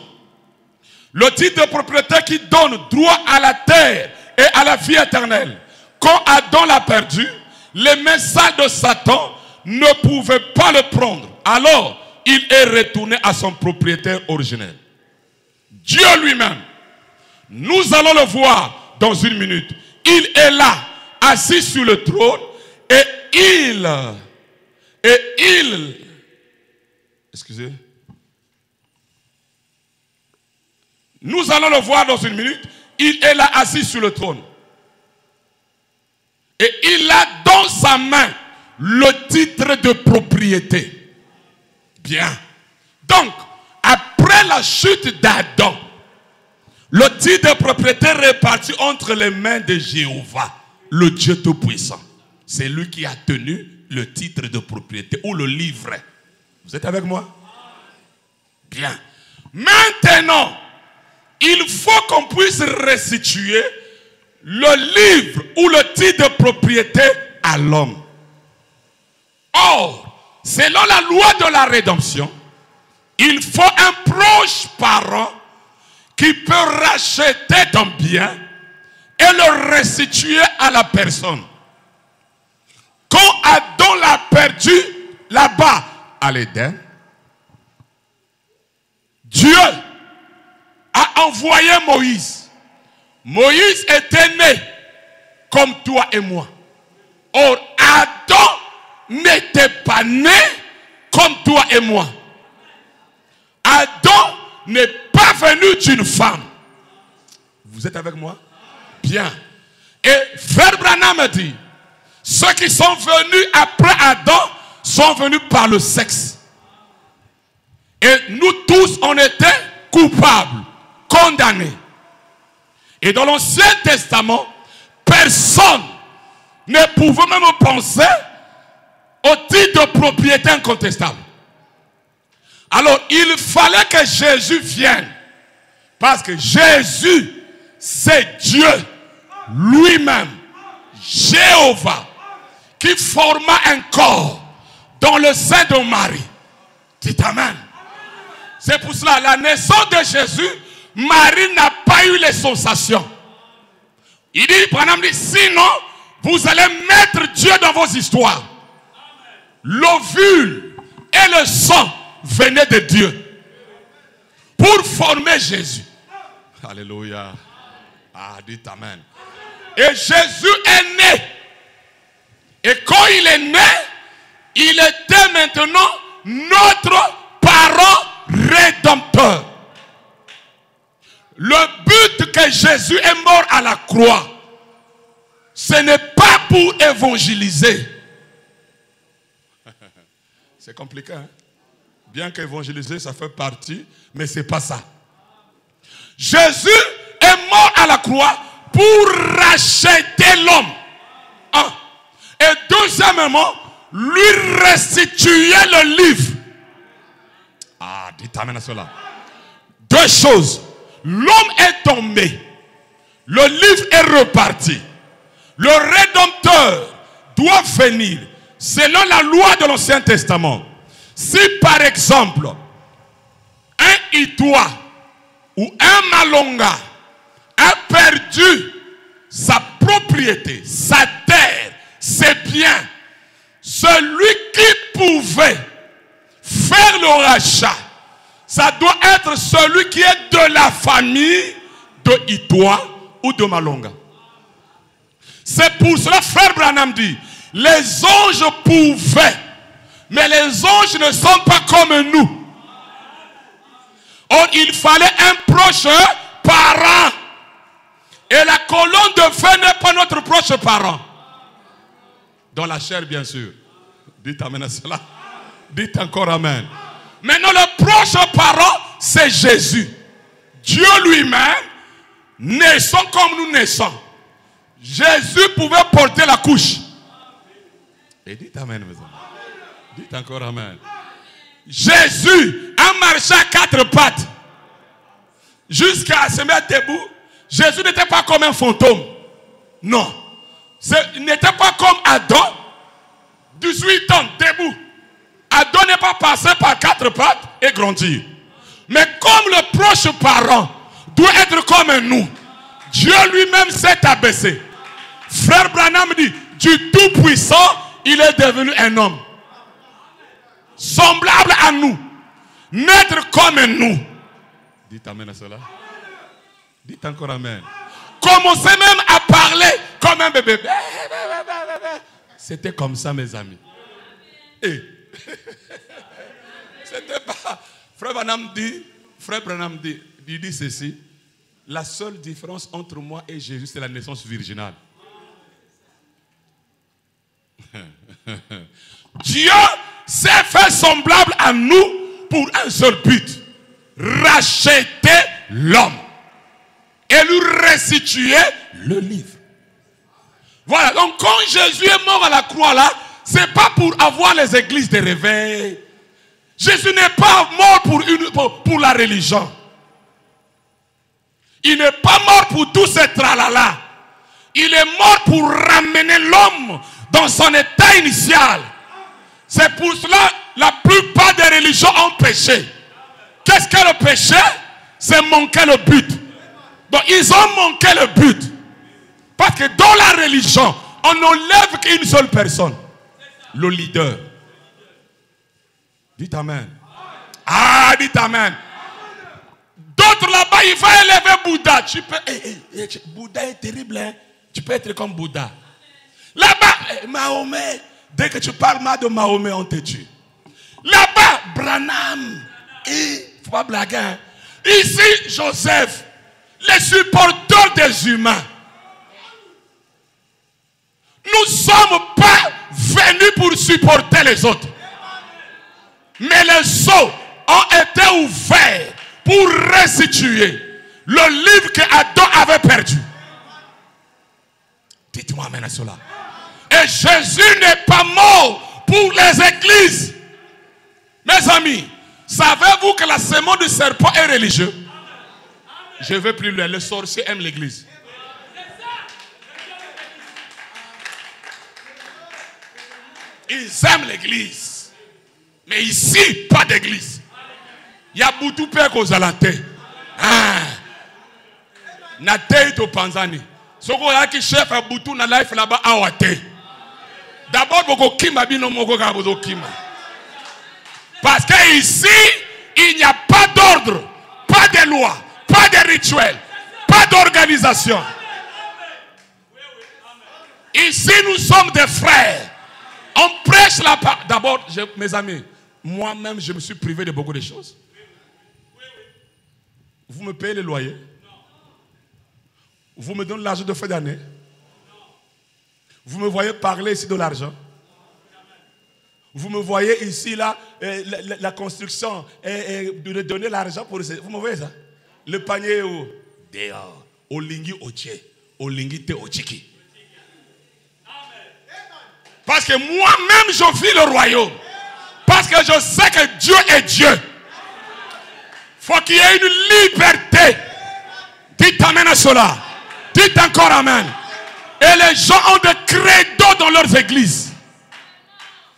Le titre de propriété qui donne droit à la terre et à la vie éternelle. Quand Adam l'a perdu, les mains sales de Satan ne pouvaient pas le prendre. Alors, il est retourné à son propriétaire originel. Dieu lui-même. Nous allons le voir dans une minute. Il est là, assis sur le trône, et excusez. Nous allons le voir dans une minute. Il est là, assis sur le trône. Et il a dans sa main le titre de propriété. Bien. Donc, après la chute d'Adam, le titre de propriété est réparti entre les mains de Jéhovah, le Dieu Tout-Puissant. C'est lui qui a tenu le titre de propriété ou le livret. Vous êtes avec moi? Bien. Maintenant, il faut qu'on puisse restituer le livre ou le titre de propriété à l'homme. Or, selon la loi de la rédemption, il faut un proche parent qui peut racheter ton bien et le restituer à la personne. Quand Adam l'a perdu là-bas à l'Éden, Dieu a envoyé Moïse. Moïse était né comme toi et moi. Or, Adam n'était pas né comme toi et moi. Adam n'est pas venu d'une femme. Vous êtes avec moi? Bien. Et Frère Branham dit, ceux qui sont venus après Adam sont venus par le sexe. Et nous tous, on était coupables, condamnés. Et dans l'Ancien Testament, personne ne pouvait même penser au titre de propriété incontestable. Alors, il fallait que Jésus vienne. Parce que Jésus, c'est Dieu lui-même, Jéhovah, qui forma un corps dans le sein de Marie. Dites Amen. C'est pour cela, la naissance de Jésus, Marie n'a pas eu les sensations. Il dit, Branham dit, sinon, vous allez mettre Dieu dans vos histoires. L'ovule et le sang venaient de Dieu pour former Jésus. Alléluia. Ah, dites Amen. Et Jésus est né. Et quand il est né, il était maintenant notre parent rédempteur. Le but que Jésus est mort à la croix, ce n'est pas pour évangéliser. C'est compliqué, hein? Bien qu'évangéliser, ça fait partie, mais ce n'est pas ça. Jésus est mort à la croix pour racheter l'homme. Un. Et deuxièmement, lui restituer le livre. Ah, dites Amen à cela. Deux choses. L'homme est tombé. Le livre est reparti. Le Rédempteur doit venir selon la loi de l'Ancien Testament. Si par exemple, un Itois ou un Malonga a perdu sa propriété, sa terre, ses biens, celui qui pouvait faire le rachat, ça doit être celui qui est de la famille de Itois ou de Malonga. C'est pour cela, Frère Branham dit, les anges pouvaient, mais les anges ne sont pas comme nous. Or, il fallait un proche parent. Et la colonne de feu n'est pas notre proche parent. Dans la chair, bien sûr. Dites Amen à cela. Dites encore Amen. Maintenant, le proche parent, c'est Jésus. Dieu lui-même, naissant comme nous naissons. Jésus pouvait porter la couche. Et dites Amen, mes amis. Dites encore Amen. Jésus a marché à quatre pattes jusqu'à se mettre debout. Jésus n'était pas comme un fantôme. Non. Il n'était pas comme Adam. 18 ans debout. Adam n'est pas passé par quatre pattes et grandi. Mais comme le proche parent doit être comme nous, Dieu lui-même s'est abaissé. Frère Branham dit, du Tout-Puissant, il est devenu un homme. Semblable à nous. Naître comme nous. Dites amen à cela. Dites encore amen. Commencez même à parler comme un bébé. C'était comme ça, mes amis. Et c'était pas. Frère Branham dit ceci. La seule différence entre moi et Jésus, c'est la naissance virginale. Dieu s'est fait semblable à nous pour un seul but. Racheter l'homme. Et lui restituer le livre. Voilà, donc quand Jésus est mort à la croix là, c'est pas pour avoir les églises de réveil. Jésus n'est pas mort pour la religion. Il n'est pas mort pour tout ce tralala. Il est mort pour ramener l'homme dans son état initial. C'est pour cela la plupart des religions ont péché. Qu'est-ce que le péché? C'est manquer le but. Donc ils ont manqué le but. Parce que dans la religion, on n'enlève qu'une seule personne. Le leader. Dites amen. Ah, dites amen. D'autres là-bas, il va élever Bouddha. Bouddha est terrible, hein? Tu peux être comme Bouddha. Là-bas, Mahomet. Dès que tu parles mal de Mahomet, on te tue. Là-bas, Branham. Il ne faut pas blaguer. Hein? Ici, Joseph. Les supporters des humains. Nous ne sommes pas venus pour supporter les autres. Mais les eaux ont été ouverts pour restituer le livre que Adam avait perdu. Dites-moi amen à cela. Et Jésus n'est pas mort pour les églises. Mes amis, savez-vous que la sémence du serpent est religieux? Je ne vais plus loin. Les sorciers aiment l'église. Ils aiment l'église. Mais ici, pas d'église. Il y a beaucoup de pères aux alatés. Na tête au Panzani. Ce qu'on a qui chef à Boutou na life là-bas à Ouate. D'abord, beaucoup kima bino moko kabozo kima. Parce que ici, il n'y a pas d'ordre, pas de loi, pas de rituel, pas d'organisation. Ici, nous sommes des frères. On prêche la parole. D'abord, mes amis, moi-même, je me suis privé de beaucoup de choses. Vous me payez le loyer. Vous me donnez l'argent de fin d'année. Vous me voyez parler ici de l'argent. Vous me voyez ici, là, la construction, de donner l'argent pour... Vous me voyez ça? Le panier au... Dehors. Au lingi au tché. Au lingi te au tchiki. Parce que moi-même, je vis le royaume. Parce que je sais que Dieu est Dieu. Il faut qu'il y ait une liberté. Dites amen à cela. Dites encore amen. Et les gens ont des credos dans leurs églises.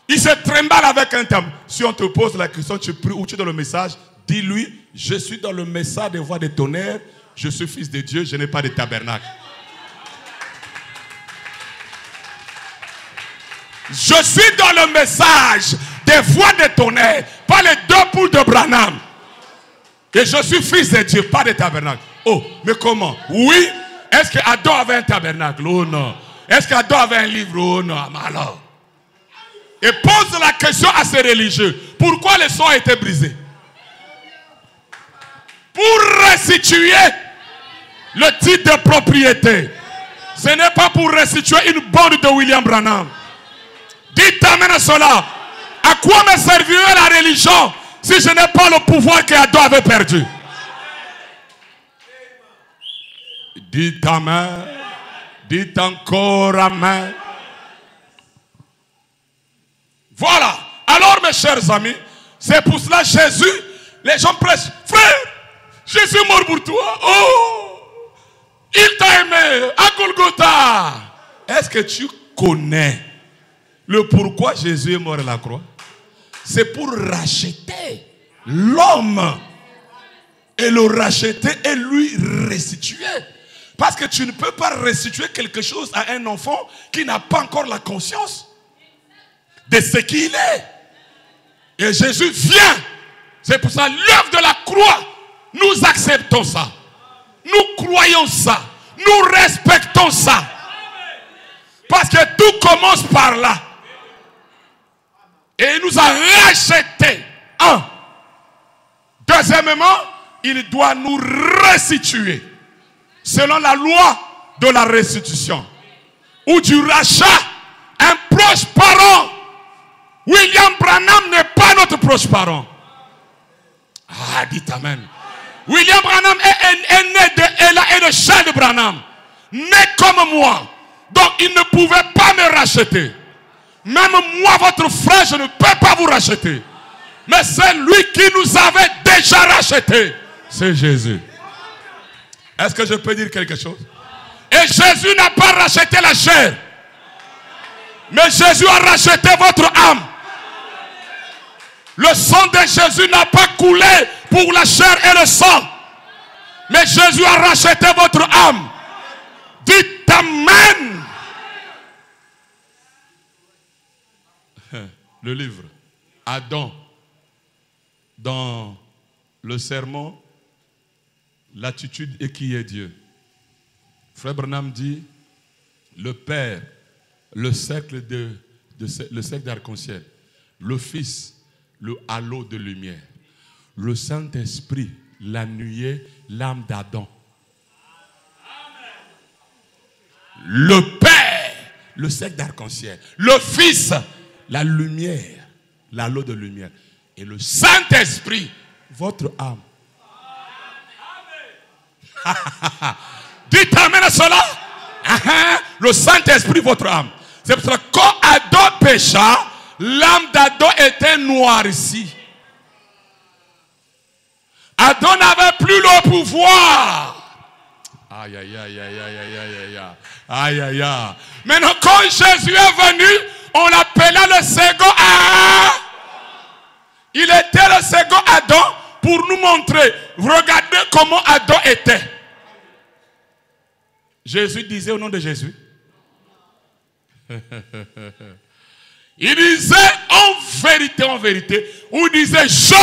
Ils se trimballent avec un thème. Si on te pose la question, tu pries ou tu es dans le message, dis-lui, je suis dans le message des voix de tonnerre, je suis fils de Dieu, je n'ai pas de tabernacle. Je suis dans le message des voix de tonnerre, pas les deux poules de Branham. Et je suis fils de Dieu, pas de tabernacle. Oh, mais comment? Oui. Est-ce que Adam avait un tabernacle? Oh non. Est-ce qu'Adam avait un livre? Oh non. Alors. Et pose la question à ces religieux. Pourquoi le son a été brisé? Pour restituer le titre de propriété. Ce n'est pas pour restituer une bande de William Branham. Dites amen à cela. À quoi me servirait la religion si je n'ai pas le pouvoir qu'Adam avait perdu? Dites amen. Dites encore amen. Voilà. Alors mes chers amis, c'est pour cela Jésus, les gens prêchent. Frère, Jésus est mort pour toi. Oh, il t'a aimé à Golgotha. Est-ce que tu connais le pourquoi Jésus est mort à la croix? C'est pour racheter l'homme. Et le racheter et lui restituer. Parce que tu ne peux pas restituer quelque chose à un enfant qui n'a pas encore la conscience de ce qu'il est. Et Jésus vient. C'est pour ça l'œuvre de la croix Nous acceptons ça. Nous croyons ça. Nous respectons ça. Parce que tout commence par là. Et il nous a racheté. Un. Deuxièmement, il doit nous restituer. Selon la loi de la restitution. Ou du rachat. Un proche parent. William Branham n'est pas notre proche parent. Ah, dites amen. William Branham est né de Ella et de Charles Branham. Né comme moi. Donc il ne pouvait pas me racheter. Même moi, votre frère, je ne peux pas vous racheter. Mais c'est lui qui nous avait déjà racheté. C'est Jésus. Est-ce que je peux dire quelque chose? Et Jésus n'a pas racheté la chair. Mais Jésus a racheté votre âme. Le sang de Jésus n'a pas coulé pour la chair et le sang. Mais Jésus a racheté votre âme. Dites amen. Le livre Adam, dans le sermon, l'attitude et qui est Dieu. Frère Branham dit, le Père, le cercle d'arc-en-ciel, le Fils, le halo de lumière, le Saint-Esprit, la nuée, l'âme d'Adam. Le Père, le cercle d'arc-en-ciel, le Fils, la lumière, l'halo de lumière, et le Saint-Esprit, votre âme. Dites amen à cela. Le Saint-Esprit, votre âme. C'est pour ça que quand Adam pécha, l'âme d'Adam était noircie. Adam n'avait plus le pouvoir. Aïe, aïe, aïe, aïe, aïe, aïe, aïe, aïe, aïe, aïe, aïe. Maintenant, quand Jésus est venu, on l'appelait le second Adam. Il était le second Adam pour nous montrer. Regardez comment Adam était. Jésus disait au nom de Jésus. Il disait en vérité, ou il disait je.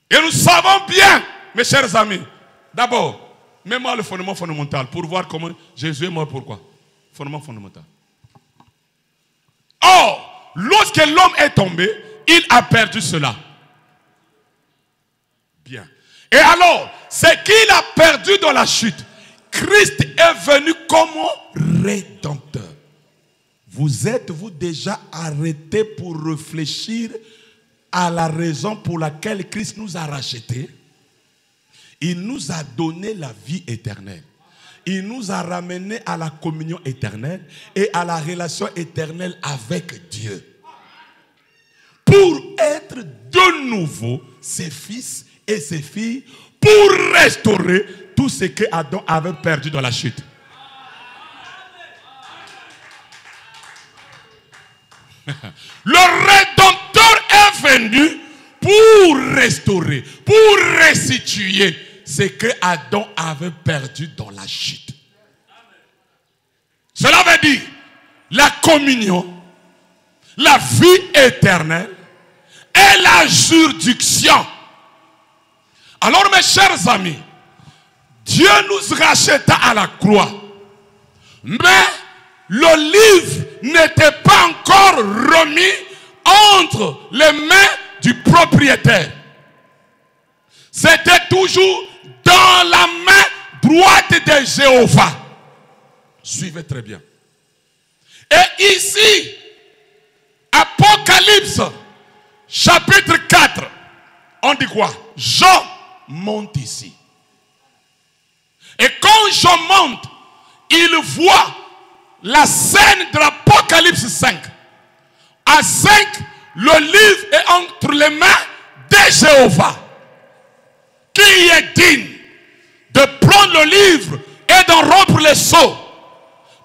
Et nous savons bien, mes chers amis, d'abord, mets-moi le fondement fondamental pour voir comment Jésus est mort. Pourquoi? Fondement fondamental. Or, lorsque l'homme est tombé, il a perdu cela. Bien. Et alors, ce qu'il a perdu dans la chute, Christ est venu comme rédempteur. Vous êtes-vous déjà arrêté pour réfléchir à la raison pour laquelle Christ nous a rachetés? Il nous a donné la vie éternelle. Il nous a ramenés à la communion éternelle et à la relation éternelle avec Dieu. Pour être de nouveau ses fils et ses filles, pour restaurer tout ce que Adam avait perdu dans la chute. Le Rédempteur est venu pour restaurer, pour restituer ce que Adam avait perdu dans la chute. Cela veut dire la communion, la vie éternelle et la juridiction. Alors mes chers amis, Dieu nous racheta à la croix. Mais le livre n'était pas encore remis entre les mains du propriétaire. C'était toujours dans la main droite de Jéhovah. Suivez très bien. Et ici, Apocalypse, chapitre 4, on dit quoi? Jean monte ici. Et quand Jean monte, il voit la scène de l'Apocalypse 5. À 5, le livre est entre les mains de Jéhovah. Qui est digne de prendre le livre et d'en rompre les sceaux?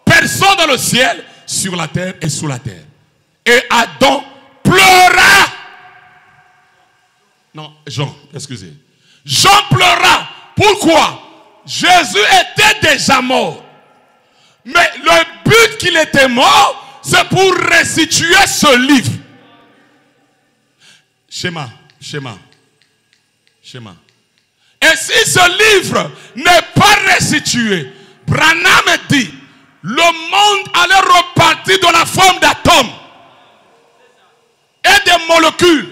Personne dans le ciel, sur la terre et sous la terre. Et Adam pleura. Non, Jean, excusez. Jean pleura. Pourquoi? Jésus était déjà mort. Mais le but qu'il était mort, c'est pour restituer ce livre. Schéma. Et si ce livre n'est pas restitué, Branham dit, le monde allait repartir dans la forme d'atomes et des molécules.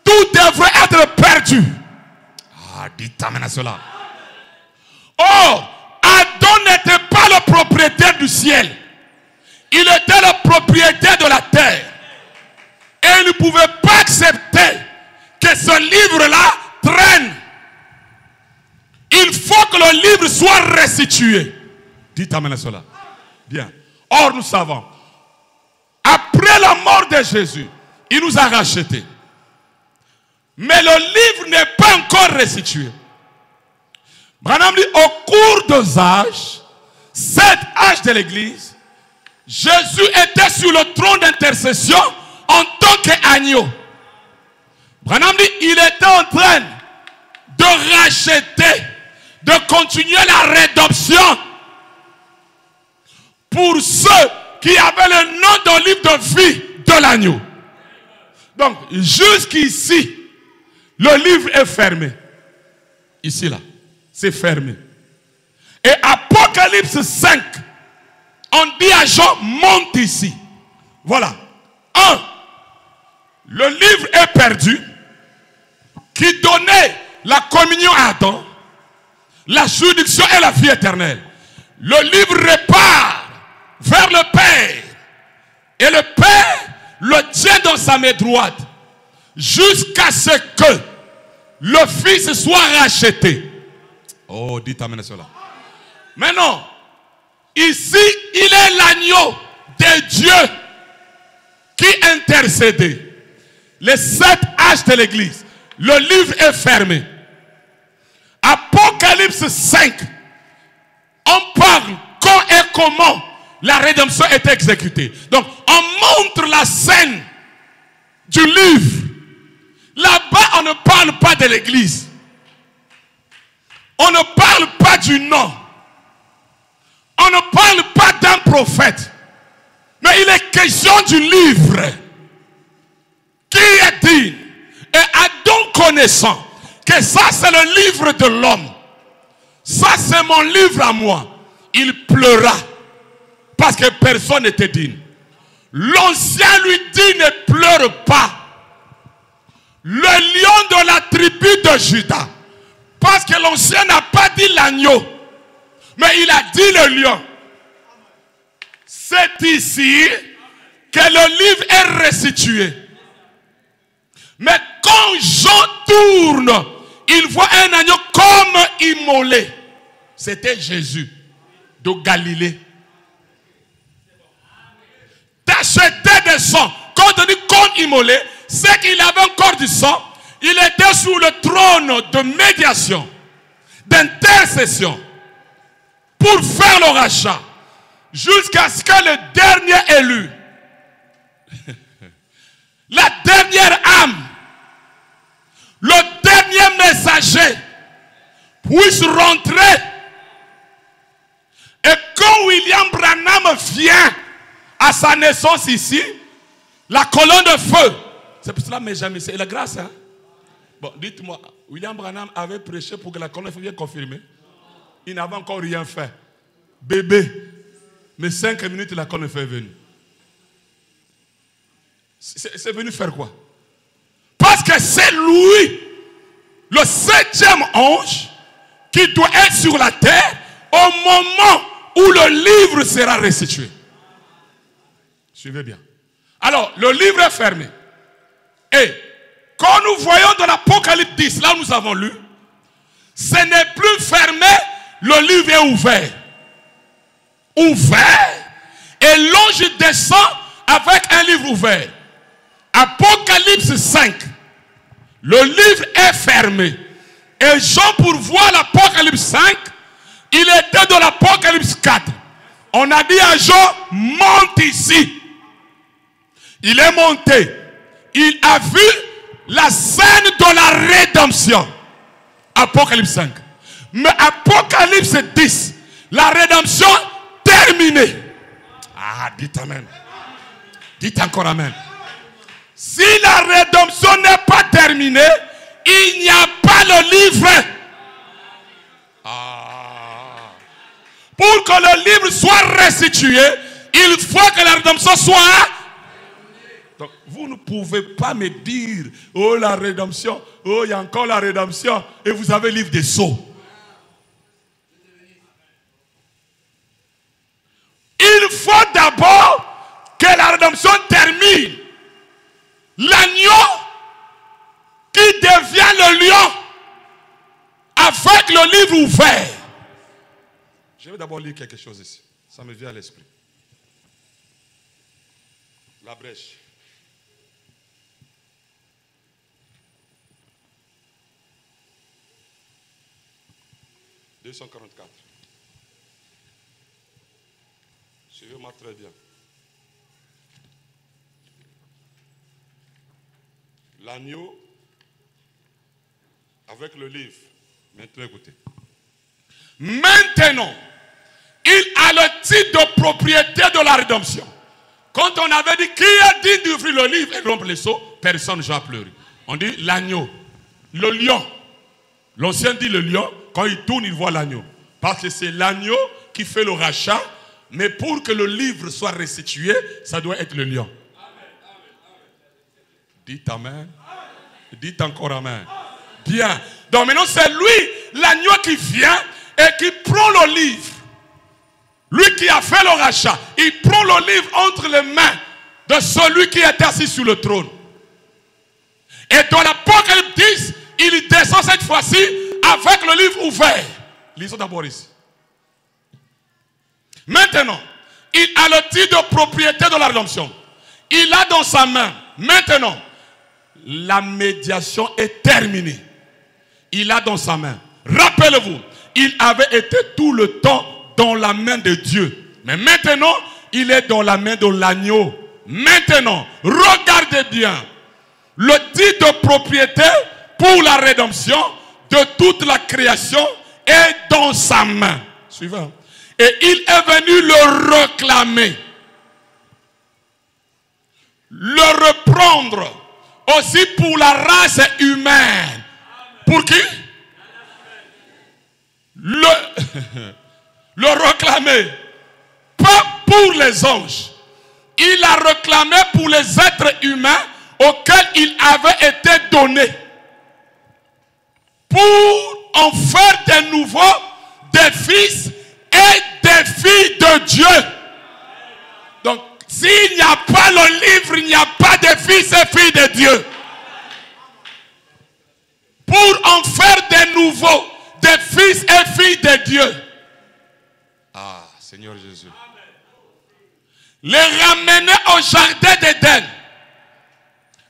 Tout devrait être perdu. Ah, dites amen à cela. Or, Adam n'était pas le propriétaire du ciel. Il était le propriétaire de la terre. Et il ne pouvait pas accepter que ce livre-là traîne. Il faut que le livre soit restitué. Dites amen à cela. Bien. Or, nous savons, après la mort de Jésus, il nous a rachetés. Mais le livre n'est pas encore restitué. Branham dit, au cours des âges, 7 âges de l'église, Jésus était sur le trône d'intercession en tant qu'agneau. Branham dit, il était en train de racheter, de continuer la rédemption pour ceux qui avaient le nom dans le livre de vie de l'agneau. Donc, jusqu'ici, le livre est fermé. Ici, là, c'est fermé. Et Apocalypse 5, on dit à Jean, monte ici. Voilà. 1. Le livre est perdu, qui donnait la communion à Adam, la juridiction et la vie éternelle. Le livre repart vers le Père. Et le Père le tient dans sa main droite. Jusqu'à ce que le Fils soit racheté. Oh, dites amen à cela. Maintenant, ici, il est l'agneau de Dieu qui intercédait. Les 7 âges de l'église. Le livre est fermé. Apocalypse 5. On parle quand et comment la rédemption est exécutée. Donc, on montre la scène du livre. Là-bas, on ne parle pas de l'église. On ne parle pas du nom. On ne parle pas d'un prophète. Mais il est question du livre qui est digne. Et Adam connaissant que ça c'est le livre de l'homme. Ça c'est mon livre à moi. Il pleura parce que personne n'était digne. L'ancien lui dit ne pleure pas. Le lion de la tribu de Juda. Parce que l'ancien n'a pas dit l'agneau. Mais il a dit le lion. C'est ici que le livre est restitué. Mais quand Jean tourne, il voit un agneau comme immolé. C'était Jésus de Galilée. D'acheter des sang. Quand on dit comme immolé, c'est qu'il avait encore du sang. Il était sur le trône de médiation, d'intercession, pour faire le rachat, jusqu'à ce que le dernier élu, la dernière âme, le dernier messager puisse rentrer. Et quand William Branham vient à sa naissance ici, la colonne de feu, c'est pour cela que jamais c'est la grâce. Hein? Bon, dites-moi, William Branham avait prêché pour que la colonne de feu vienne confirmer. Il n'avait encore rien fait. Bébé. Mais 5 minutes, la colonne de feu est venue. C'est venu faire quoi? Parce que c'est lui, le 7e ange, qui doit être sur la terre au moment où le livre sera restitué. Suivez bien. Alors, le livre est fermé. Et quand nous voyons dans l'Apocalypse 10, là où nous avons lu, ce n'est plus fermé, le livre est ouvert. Ouvert. Et l'ange descend avec un livre ouvert. Apocalypse 5. Le livre est fermé. Et Jean, pour voir l'Apocalypse 5, il était dans l'Apocalypse 4. On a dit à Jean, monte ici. Il est monté. Il a vu la scène de la rédemption. Apocalypse 5. Mais Apocalypse 10, la rédemption terminée. Ah, dites amen. Dites encore amen. Si la rédemption n'est pas terminée, il n'y a pas le livre. Pour que le livre soit restitué, il faut que la rédemption soit. Donc, vous ne pouvez pas me dire, oh la rédemption, oh il y a encore la rédemption, et vous avez le livre des sceaux. Il faut d'abord que la rédemption termine. L'agneau qui devient le lion avec le livre ouvert. Je vais d'abord lire quelque chose ici. Ça me vient à l'esprit. La brèche. « 244. Suivez-moi très bien. L'agneau avec le livre. Maintenant, écoutez. Maintenant, il a le titre de propriété de la rédemption. Quand on avait dit qui a dit d'ouvrir le livre et rompre les sceaux, personne ne va pleurer. On dit l'agneau, le lion. L'ancien dit le lion, quand il tourne, il voit l'agneau. Parce que c'est l'agneau qui fait le rachat, mais pour que le livre soit restitué, ça doit être le lion. Dites amen. Dites encore amen. Bien. Donc maintenant, c'est lui, l'agneau qui vient et qui prend le livre. Lui qui a fait le rachat, il prend le livre entre les mains de celui qui est assis sur le trône. Et dans l'Apocalypse 10, il descend cette fois-ci avec le livre ouvert. Lisons d'abord ici. Maintenant, il a le titre de propriété de la rédemption. Il a dans sa main. Maintenant, la médiation est terminée. Il a dans sa main. Rappelez-vous, il avait été tout le temps dans la main de Dieu. Mais maintenant, il est dans la main de l'agneau. Maintenant, regardez bien. Le titre de propriété pour la rédemption de toute la création est dans sa main. Suivant. Et il est venu le réclamer. Le reprendre. Aussi pour la race humaine. Pour qui? Le réclamer. Pas pour les anges. Il l'a réclamé pour les êtres humains auxquels il avait été donné. Pour en faire de nouveau des fils et des filles de Dieu. Donc, s'il n'y a pas le livre, il n'y a pas de fils et filles de Dieu. Pour en faire de nouveau des fils et filles de Dieu. Ah, Seigneur Jésus. Les ramener au jardin d'Éden.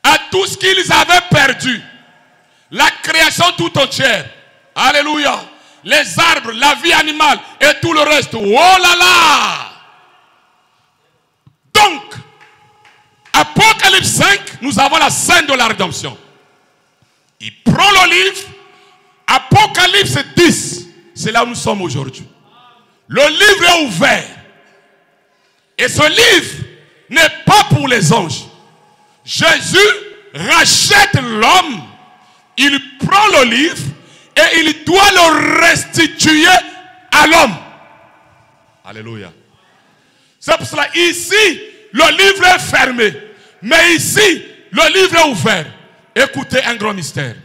À tout ce qu'ils avaient perdu. La création tout entière. Alléluia. Les arbres, la vie animale et tout le reste. Oh là là. Donc, Apocalypse 5, nous avons la scène de la rédemption. Il prend le livre. Apocalypse 10, c'est là où nous sommes aujourd'hui. Le livre est ouvert. Et ce livre n'est pas pour les anges. Jésus rachète l'homme. Il prend le livre et il doit le restituer à l'homme. Alléluia. C'est pour cela, ici, le livre est fermé. Mais ici, le livre est ouvert. Écoutez un grand mystère.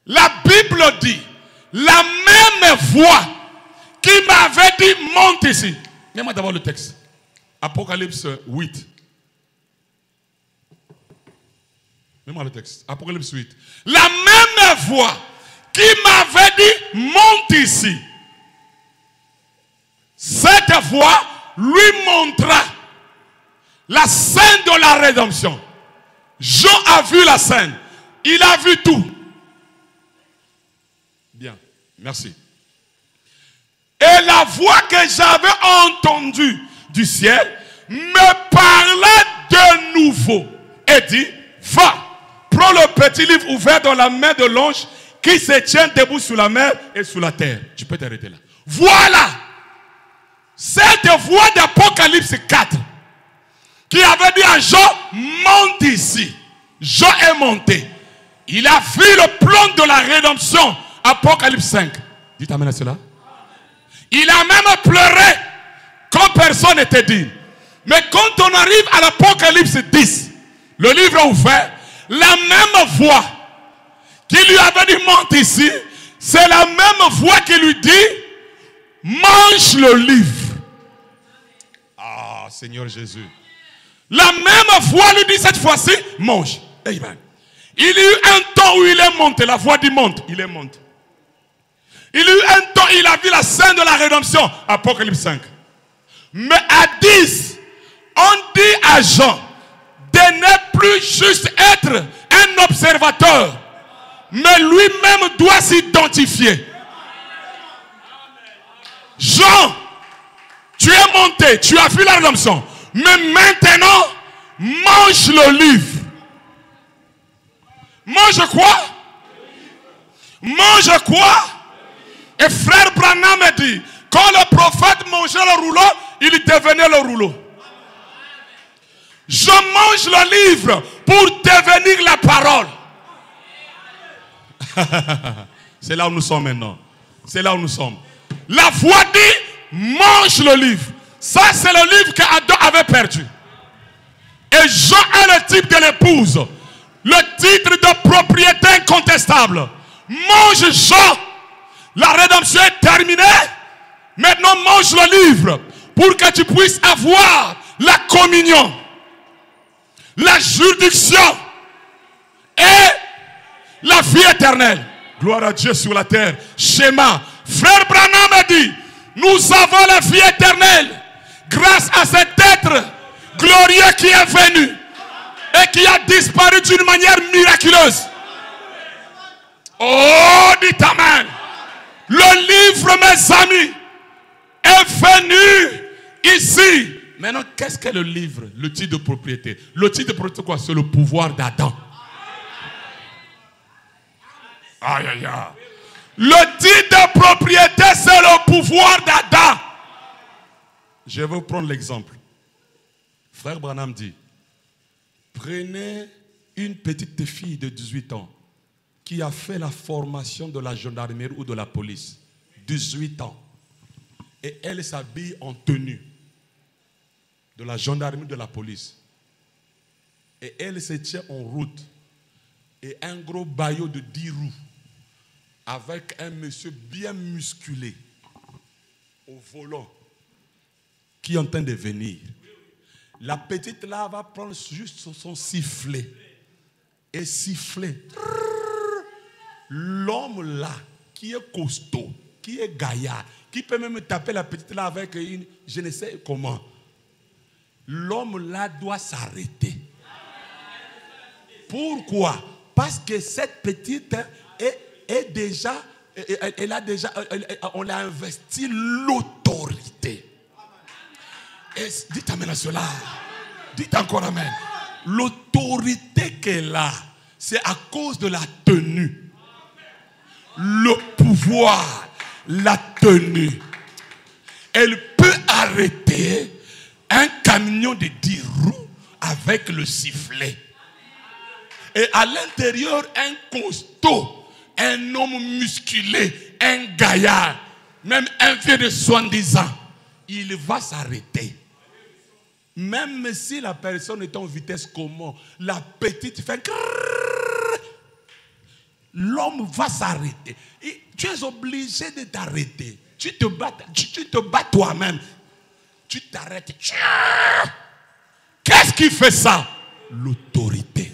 La Bible dit, la même voix qui m'avait dit, monte ici. Mets-moi d'abord le texte. Apocalypse 8. Mets-moi le texte. Apocalypse 8. La même voix qui m'avait dit, monte ici. Cette voix lui montra la scène de la rédemption. Jean a vu la scène. Il a vu tout. Bien, merci. Et la voix que j'avais entendue du ciel me parlait de nouveau et dit, va, prends le petit livre ouvert dans la main de l'ange qui se tient debout sur la mer et sur la terre. Tu peux t'arrêter là. Voilà cette voix d'Apocalypse 4 qui avait dit à Jean, monte ici. Jean est monté. Il a vu le plan de la rédemption. Apocalypse 5. Dites amen à cela. Il a même pleuré quand personne n'était digne. Mais quand on arrive à l'Apocalypse 10, le livre ouvert, la même voix qui lui avait dit monte ici, c'est la même voix qui lui dit mange le livre. Ah, Seigneur Jésus. La même voix lui dit cette fois-ci mange. Amen. Il y a eu un temps où il est monté. La voix dit monte. Il est monté. Il y a eu un temps, il a vu la scène de la rédemption. Apocalypse 5. Mais à 10, on dit à Jean de ne plus juste être un observateur, mais lui-même doit s'identifier. Jean, tu es monté, tu as vu la rédemption. Mais maintenant, mange le livre. Mange quoi? Mange quoi? Et frère Branham me dit, quand le prophète mangeait le rouleau, il devenait le rouleau. Je mange le livre pour devenir la parole. C'est là où nous sommes maintenant. C'est là où nous sommes. La voix dit, mange le livre. Ça, c'est le livre qu'Adam avait perdu. Et Jean est le type de l'épouse. Le titre de propriété incontestable. Mange Jean. La rédemption est terminée. Maintenant, mange le livre pour que tu puisses avoir la communion, la juridiction et la vie éternelle. Gloire à Dieu sur la terre. Schéma. Frère Branham a dit, nous avons la vie éternelle grâce à cet être glorieux qui est venu et qui a disparu d'une manière miraculeuse. Oh, dites amen. Le livre, mes amis, est venu ici. Maintenant, qu'est-ce qu'est le livre? Le titre de propriété. Le titre de propriété, quoi? C'est le pouvoir d'Adam. Aïe, aïe, aïe. Le titre de propriété, c'est le pouvoir d'Adam. Je vais vous prendre l'exemple. Frère Branham dit, prenez une petite fille de 18 ans qui a fait la formation de la gendarmerie ou de la police. 18 ans. Et elle s'habille en tenue de la gendarmerie, de la police. Et elle se tient en route. Et un gros baillot de 10 roues avec un monsieur bien musculé au volant qui est en train de venir. La petite là va prendre juste son sifflet et siffler. L'homme là qui est costaud, qui est gaillard, qui peut même taper la petite là avec une je ne sais comment. L'homme là doit s'arrêter. Pourquoi? Parce que cette petite est déjà, elle a déjà, on a investi l'autorité. Et dites amen à cela. Dites encore amen. L'autorité qu'elle a, c'est à cause de la tenue. Le pouvoir, la tenue. Elle peut arrêter un camion de 10 roues avec le sifflet. Et à l'intérieur, un costaud, un homme musculé, un gaillard, même un vieux de 70 ans, il va s'arrêter. Même si la personne est en vitesse comment, la petite fait l'homme va s'arrêter. Tu es obligé de t'arrêter. Tu te bats toi-même. Tu t'arrêtes. Qu'est-ce qui fait ça? L'autorité.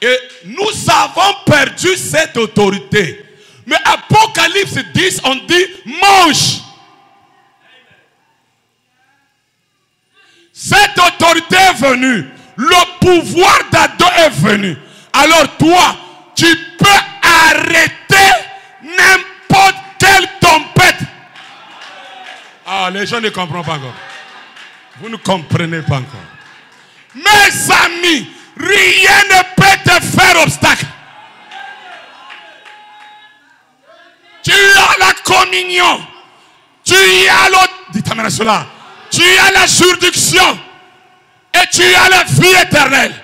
Et nous avons perdu cette autorité. Mais Apocalypse 10, on dit mange. Cette autorité est venue. Le pouvoir d'Adam est venu. Alors toi, tu peux arrêter n'importe quelle tempête. Ah, les gens ne comprennent pas encore. Vous ne comprenez pas encore. Mes amis, rien ne peut te faire obstacle. Tu as la communion. Tu as l'autre. Dites amen à cela. Tu as la juridiction. Et et tu as la vie éternelle.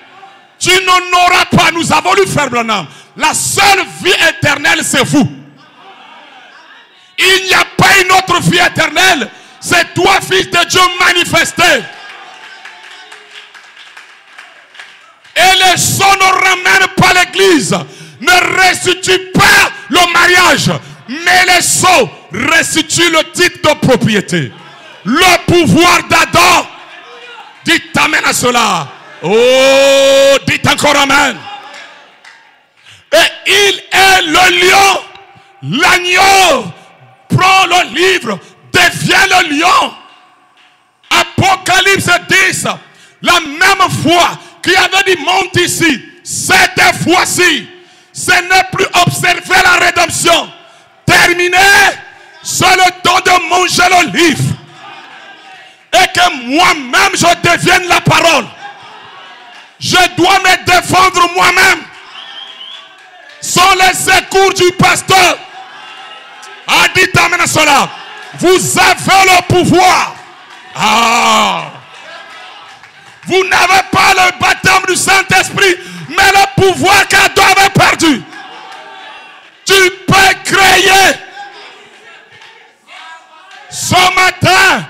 Tu n'en auras pas. Nous avons lu Frère Branham. La seule vie éternelle, c'est vous. Il n'y a pas une autre vie éternelle. C'est toi, fils de Dieu, manifesté. Et les sceaux ne ramènent pas l'église. Ne restituent pas le mariage. Mais les sceaux restituent le titre de propriété. Le pouvoir d'Adam. Dites amen à cela. Oh, dites encore amen. Et il est le lion. L'agneau prend le livre, devient le lion. Apocalypse 10. La même foi qui avait dit monte ici. Cette fois-ci, ce n'est plus observer la rédemption. Terminé. C'est le temps de manger le livre. Et que moi-même je devienne la parole. Je dois me défendre moi-même. Sans les secours du pasteur. Ah, dites amen à cela. Vous avez le pouvoir. Ah. Vous n'avez pas le baptême du Saint-Esprit, mais le pouvoir qu'Adam avait perdu. Tu peux créer. Ce matin,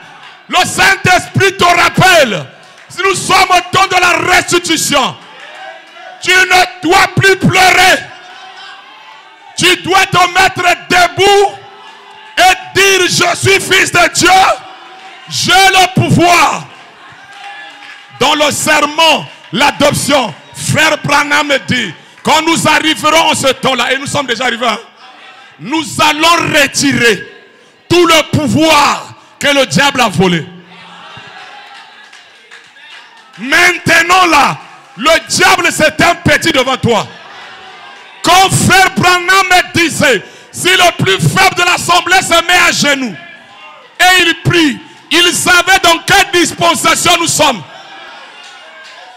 le Saint-Esprit te rappelle. Si nous sommes au temps de la restitution, tu ne dois plus pleurer. Tu dois te mettre debout et dire: je suis fils de Dieu, j'ai le pouvoir. Dans le serment, l'adoption, Frère Branham me dit, quand nous arriverons en ce temps-là, et nous sommes déjà arrivés, hein, nous allons retirer tout le pouvoir que le diable a volé. Maintenant là, le diable c'est un petit devant toi. Quand Frère Branham me disait, si le plus faible de l'assemblée se met à genoux et il prie, il savait dans quelle dispensation nous sommes.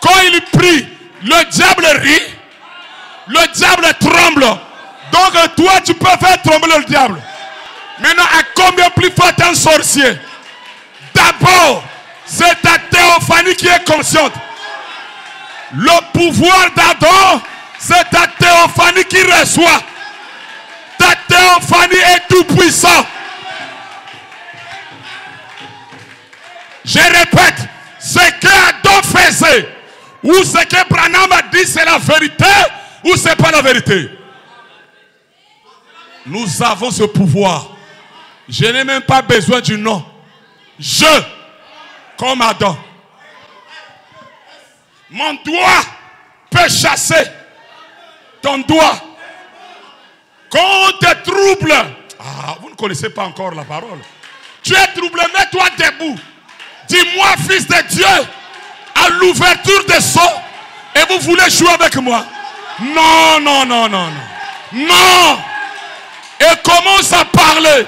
Quand il prie, le diable rit, le diable tremble. Donc toi tu peux faire trembler le diable. Maintenant, à combien plus fort un sorcier? D'abord, c'est ta théophanie qui est consciente. Le pouvoir d'Adam, c'est ta théophanie qui reçoit. Ta théophanie est tout puissant. Je répète, ce que Adam faisait, ou ce que Branham a dit, c'est la vérité, ou c'est pas la vérité. Nous avons ce pouvoir. Je n'ai même pas besoin du nom. Je, comme Adam. Mon doigt peut chasser ton doigt. Quand on te trouble, ah, vous ne connaissez pas encore la parole. Tu es troublé, mets-toi debout. Dis-moi, fils de Dieu, à l'ouverture des sceaux, et vous voulez jouer avec moi? Non, non, non, non, non. Non. Et commence à parler.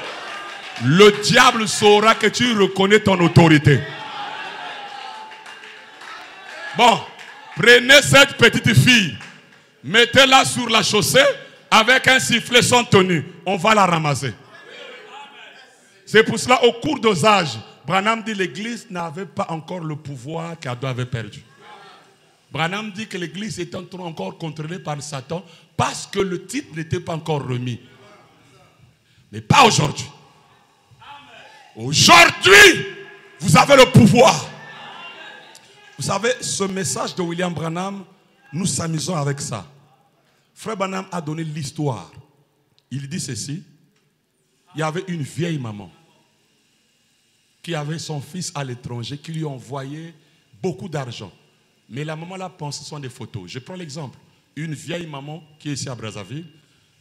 Le diable saura que tu reconnais ton autorité. Bon, prenez cette petite fille, mettez-la sur la chaussée avec un sifflet sans tenue. On va la ramasser. C'est pour cela, au cours dosage, Branham dit que l'église n'avait pas encore le pouvoir qu'Adam avait perdu. Branham dit que l'église était encore contrôlée par Satan parce que le titre n'était pas encore remis. Mais pas aujourd'hui. Aujourd'hui, vous avez le pouvoir. Vous savez, ce message de William Branham, nous s'amusons avec ça. Frère Branham a donné l'histoire. Il dit ceci. Il y avait une vieille maman qui avait son fils à l'étranger, qui lui envoyait beaucoup d'argent. Mais la maman là pense que ce sont des photos. Je prends l'exemple. Une vieille maman qui est ici à Brazzaville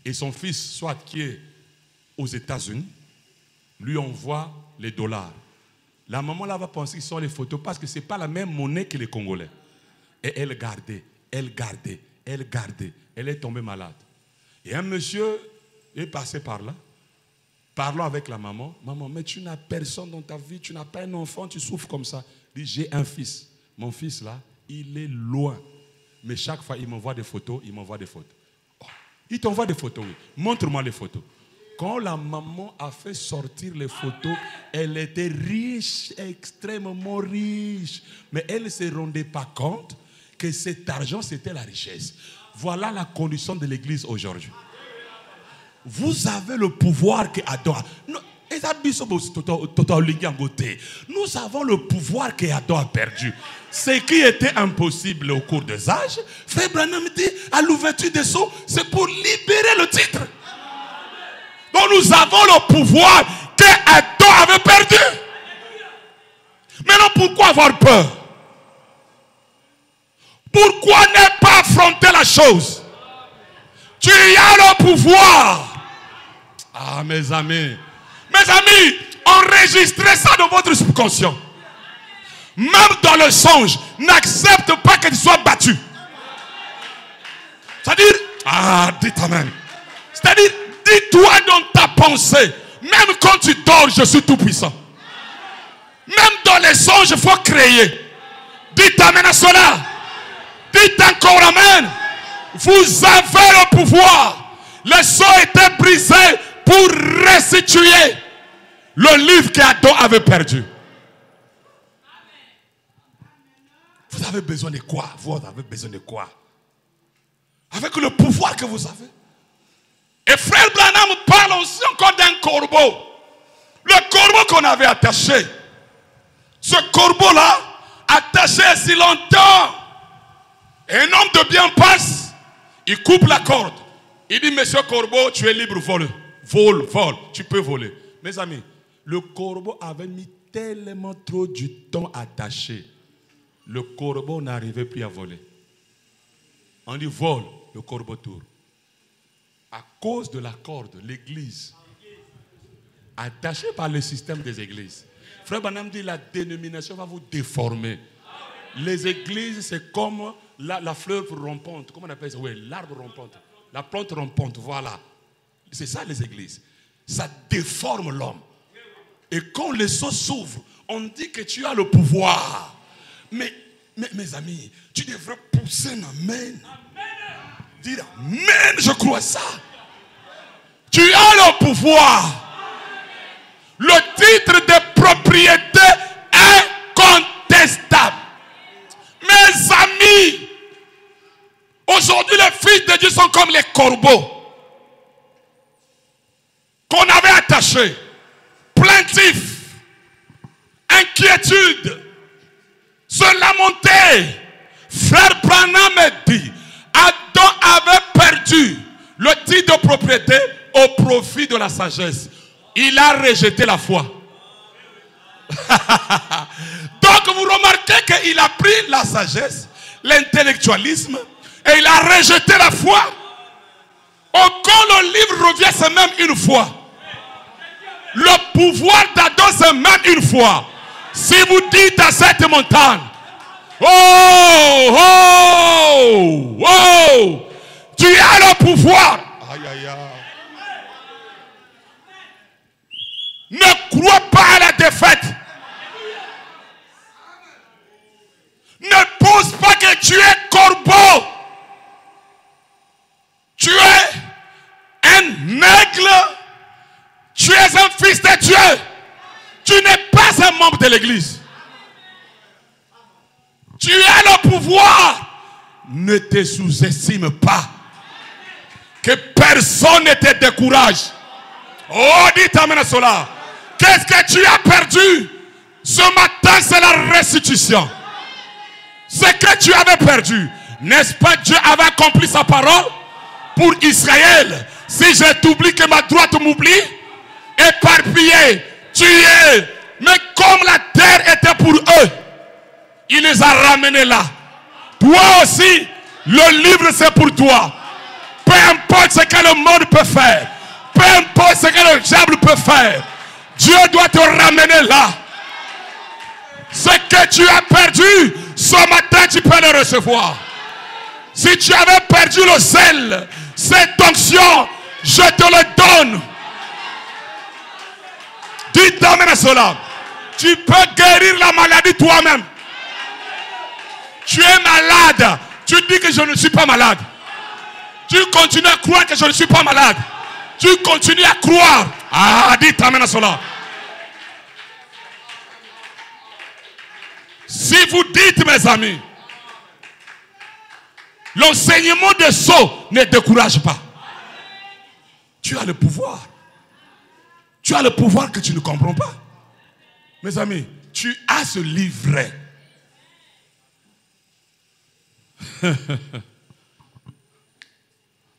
et son fils, soit qui est aux États-Unis, lui envoie les dollars. La maman là va penser que ce sont les photos parce que ce n'est pas la même monnaie que les Congolais. Et elle gardait, elle gardait, elle gardait. Elle est tombée malade. Et un monsieur est passé par là, parlant avec la maman. Maman, mais tu n'as personne dans ta vie, tu n'as pas un enfant, tu souffres comme ça. Il dit, j'ai un fils. Mon fils là, il est loin. Mais chaque fois, il m'envoie des photos, il m'envoie des photos. Oh, il t'envoie des photos, oui. Montre-moi les photos. Quand la maman a fait sortir les photos, elle était riche, extrêmement riche. Mais elle ne se rendait pas compte que cet argent, c'était la richesse. Voilà la condition de l'église aujourd'hui. Vous avez le pouvoir que Adam a. Nous avons le pouvoir que Adam a perdu. Ce qui était impossible au cours des âges, Frère Branham dit à l'ouverture des sceaux, c'est pour libérer le titre. Donc nous avons le pouvoir que Adam avait perdu. Maintenant, pourquoi avoir peur? Pourquoi ne pas affronter la chose? Tu as le pouvoir. Ah, mes amis. Mes amis, enregistrez ça dans votre subconscient. Même dans le songe, n'accepte pas que tu sois battu. C'est-à-dire, dites amen. C'est-à-dire, dis-toi dans ta pensée, même quand tu dors, je suis tout puissant. Même dans les songes, il faut créer. Dites amen à cela. Dites encore amen. Vous avez le pouvoir. Le sceau était brisé pour restituer le livre qu'Adam avait perdu. Vous avez besoin de quoi? Vous avez besoin de quoi? Avec le pouvoir que vous avez. Et Frère Branham parle aussi encore d'un corbeau. Le corbeau qu'on avait attaché. Ce corbeau-là, attaché si longtemps. Et un homme de bien passe. Il coupe la corde. Il dit, monsieur corbeau, tu es libre, vole. Vole. Tu peux voler. Mes amis, le corbeau avait mis tellement trop du temps attaché. Le corbeau n'arrivait plus à voler. On dit vole, le corbeau tourne. À cause de la corde, l'église, attachée par le système des églises. Frère Branham dit la dénomination va vous déformer. Les églises, c'est comme la fleur rompante. Comment on appelle ça? Oui, l'arbre rompante. La plante rompante, voilà. C'est ça les églises. Ça déforme l'homme. Et quand les seaux s'ouvrent, on dit que tu as le pouvoir. Mais mes amis, tu devrais pousser un amen. Dire amen, je crois ça. Tu as le pouvoir. Le titre de propriété est incontestable. Mes amis, aujourd'hui les fils de Dieu sont comme les corbeaux qu'on avait attachés. Plaintifs, inquiétude, se lamenter. Frère Branham dit, Adam avait perdu le titre de propriété au profit de la sagesse. Il a rejeté la foi. Donc vous remarquez qu'il a pris la sagesse, l'intellectualisme, et il a rejeté la foi. Quand le livre revient, c'est même une foi. Le pouvoir d'Adam, c'est même une foi. Si vous dites à cette montagne, tu as le pouvoir. Aïe, aïe, aïe. Ne crois pas à la défaite. Ne pense pas que tu es corbeau. Tu es un aigle. Tu es un fils de Dieu. Tu n'es pas un membre de l'église. Tu as le pouvoir. Ne te sous-estime pas. Que personne ne te décourage. Oh, dis-moi cela. Qu'est-ce que tu as perdu? Ce matin, c'est la restitution. Ce que tu avais perdu. N'est-ce pas Dieu avait accompli sa parole pour Israël? Si je t'oublie que ma droite m'oublie, éparpillé, tué. Mais comme la terre était pour eux, il les a ramenés là. Toi aussi, le livre c'est pour toi. Peu importe ce que le monde peut faire. Peu importe ce que le diable peut faire. Dieu doit te ramener là. Ce que tu as perdu, ce matin tu peux le recevoir. Si tu avais perdu le zèle, cette onction, je te le donne. Dis amen à cela. Tu peux guérir la maladie toi-même. Tu es malade. Tu dis que je ne suis pas malade. Tu continues à croire que je ne suis pas malade. Tu continues à croire. Ah, dites amen à cela. Si vous dites, mes amis, l'enseignement des sceaux ne décourage pas. Tu as le pouvoir. Tu as le pouvoir que tu ne comprends pas. Mes amis, tu as ce livret.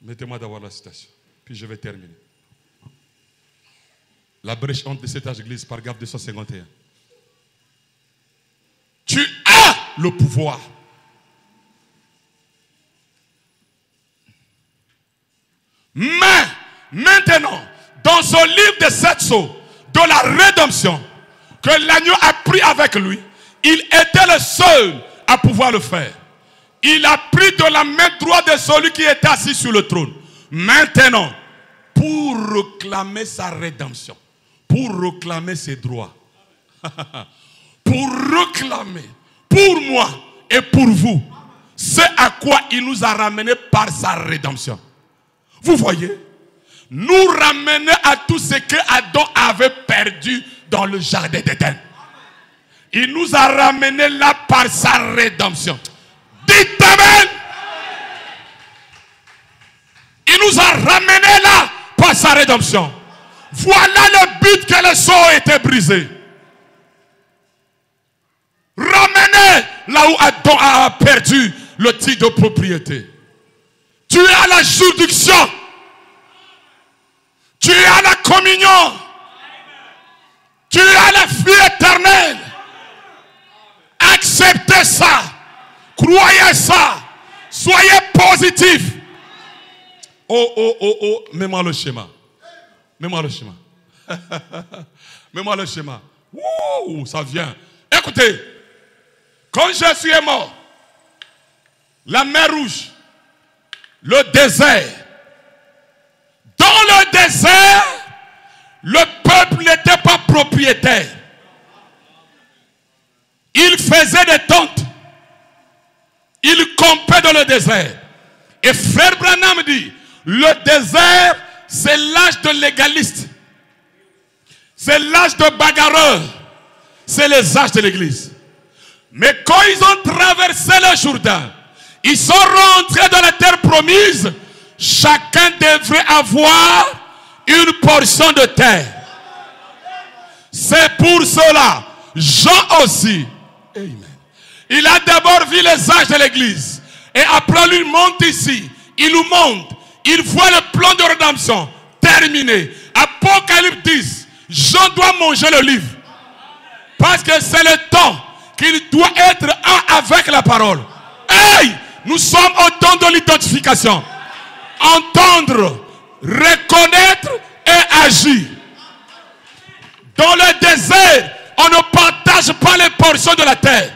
Mettez-moi d'abord la citation, puis je vais terminer. La brèche entre cette église, paragraphe 251. Tu as le pouvoir. Mais, maintenant, dans son livre de 7 sceaux, de la rédemption, que l'agneau a pris avec lui, il était le seul à pouvoir le faire. Il a pris de la main droite de celui qui était assis sur le trône. Maintenant, pour réclamer sa rédemption, pour réclamer ses droits, pour réclamer, pour moi et pour vous, ce à quoi il nous a ramenés par sa rédemption. Vous voyez, nous ramener à tout ce que Adam avait perdu dans le jardin d'Éden. Il nous a ramenés là par sa rédemption. Dites amen. Il nous a ramenés là par sa rédemption. Voilà le but que le sceau a été brisé. Ramener là où Adam a perdu le titre de propriété. Tu as la juridiction. Tu as la communion. Tu as la vie éternelle. Acceptez ça. Croyez ça. Soyez positif. Oh, mets-moi le schéma. Mets-moi le schéma. Mets-moi le schéma. Ouh, ça vient. Écoutez, quand Jésus est mort, la mer Rouge, le désert. Dans le désert, le peuple n'était pas propriétaire. Il faisait des tentes. Il campait dans le désert. Et frère Branham dit, le désert, c'est l'âge de légaliste. C'est l'âge de bagarreur. C'est les âges de l'église. Mais quand ils ont traversé le Jourdain, ils sont rentrés dans la terre promise. Chacun devrait avoir une portion de terre. C'est pour cela, Jean aussi, amen. Il a d'abord vu les âges de l'église. Et après lui monte ici. Il nous montre. Il voit le plan de rédemption terminé. Apocalypse 10. Jean doit manger le livre. Parce que c'est le temps qu'il doit être un avec la parole. Hey! Nous sommes au temps de l'identification. Entendre, reconnaître et agir. Dans le désert, on ne partage pas les portions de la terre.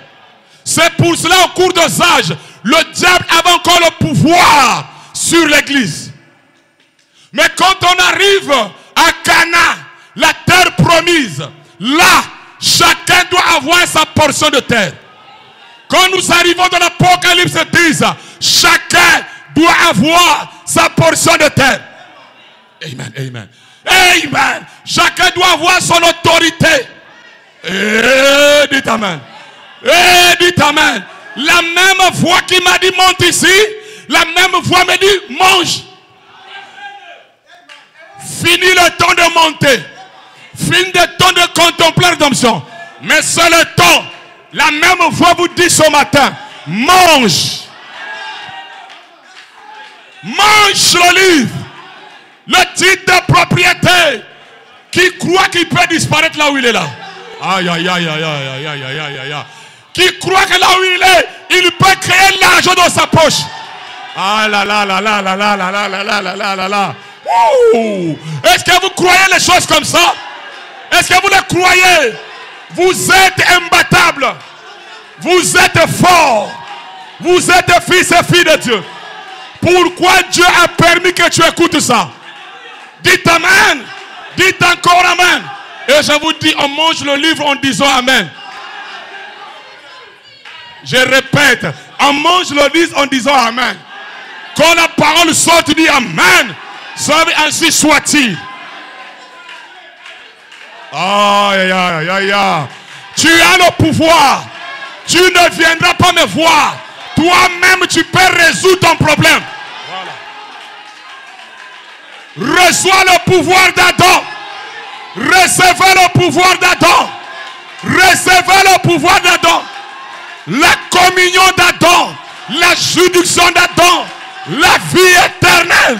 C'est pour cela, au cours des âges, le diable avait encore le pouvoir sur l'église. Mais quand on arrive à Cana, la terre promise, là, chacun doit avoir sa portion de terre. Quand nous arrivons dans l'Apocalypse 10, chacun doit avoir sa portion de terre. Amen, amen. Amen. Chacun doit avoir son autorité. Et dites amen. Et dites amen. La même voix qui m'a dit monte ici, la même voix me dit mange. Fini le temps de monter. Fini le temps de contempler la rédemption. Mais c'est le temps. La même voix vous dit ce matin, mange. Mange le livre. Le titre de propriété. Qui croit qu'il peut disparaître là où il est là. Aïe, aïe, aïe, aïe, aïe, aïe, aïe, aïe, aïe. Qui croit que là où il est, il peut créer l'argent dans sa poche. Ah là là là là là là là là là là là là là là. Est-ce que vous croyez les choses comme ça? Est-ce que vous les croyez? Vous êtes imbattable. Vous êtes fort. Vous êtes fils et filles de Dieu. Pourquoi Dieu a permis que tu écoutes ça? Dites amen. Dites encore amen. Et je vous dis, on mange le livre en disant amen. Je répète, on mange le livre en disant amen. Quand la parole sort, tu dis amen. Ainsi soit-il. Aïe, aïe, aïe, aïe. Tu as le pouvoir. Tu ne viendras pas me voir. Toi-même, tu peux résoudre ton problème. Voilà. Reçois le pouvoir d'Adam. Recevez le pouvoir d'Adam. Recevez le pouvoir d'Adam. La communion d'Adam. La juridiction d'Adam. La vie éternelle.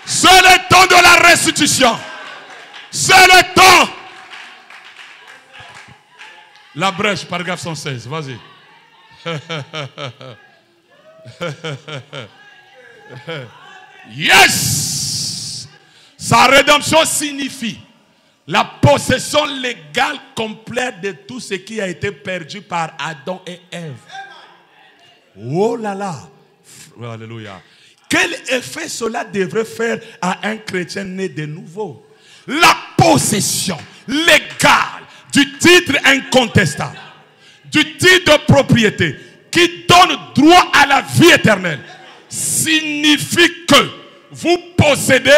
C'est le temps de la restitution. C'est le temps. La brèche, paragraphe 116. Vas-y. Yes. Sa rédemption signifie la possession légale complète de tout ce qui a été perdu par Adam et Ève. Oh là là. Alléluia. Quel effet cela devrait faire à un chrétien né de nouveau? La possession légale du titre incontestable, du titre de propriété qui donne droit à la vie éternelle, signifie que vous possédez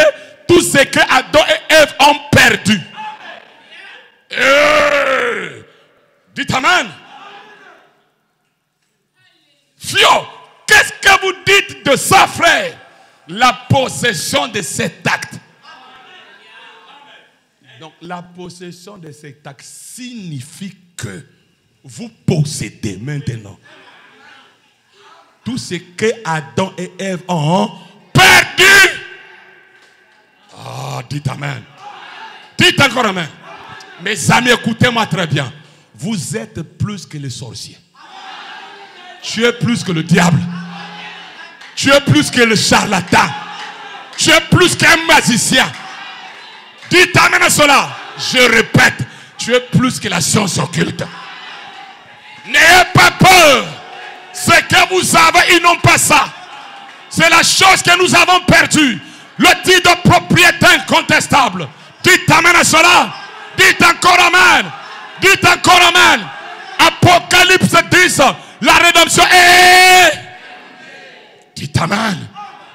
tout ce que Adam et Ève ont perdu. Dites amen. Fio, qu'est-ce que vous dites de ça, frère? La possession de cet acte. Donc la possession de cet acte signifie que vous possédez maintenant tout ce que Adam et Ève ont perdu. Ah, dites amen. Dites encore amen. Mes amis, écoutez-moi très bien. Vous êtes plus que les sorciers. Tu es plus que le diable. Tu es plus que le charlatan. Tu es plus qu'un magicien. Dites amen à cela. Je répète, tu es plus que la science occulte. N'ayez pas peur. Ce que vous avez, ils n'ont pas ça. C'est la chose que nous avons perdue. Le titre de propriété incontestable. Dites amen à cela. Dites encore amen. Dites encore amen. Apocalypse 10. La rédemption est. Dites amen.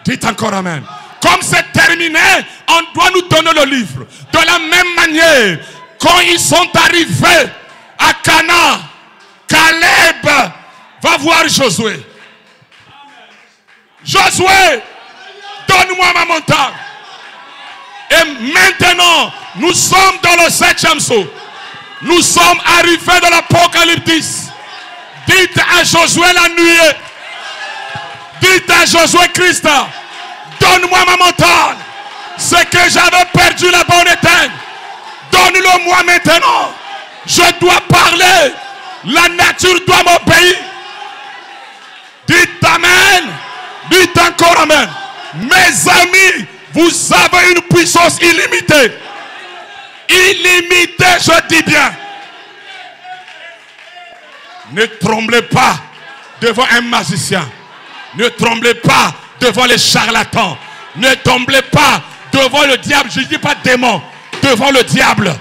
Dites encore amen. Comme c'est terminé, on doit nous donner le livre. De la même manière, quand ils sont arrivés à Cana, Caleb va voir Josué. Josué, donne-moi ma montagne. Et maintenant, nous sommes dans le 7e saut. Nous sommes arrivés dans l'Apocalypse 10. Dites à Josué la nuée. Dites à Josué Christ. Donne-moi ma montagne. Ce que j'avais perdu là-bas en éteigne. Donne-le moi maintenant. Je dois parler. La nature doit m'obéir. Dites amen. Dites encore amen. Mes amis, vous avez une puissance illimitée. Illimitée, je dis bien. Ne tremblez pas devant un magicien. Ne tremblez pas devant les charlatans. Ne tremblez pas devant le diable. Je ne dis pas démon. Devant le diable.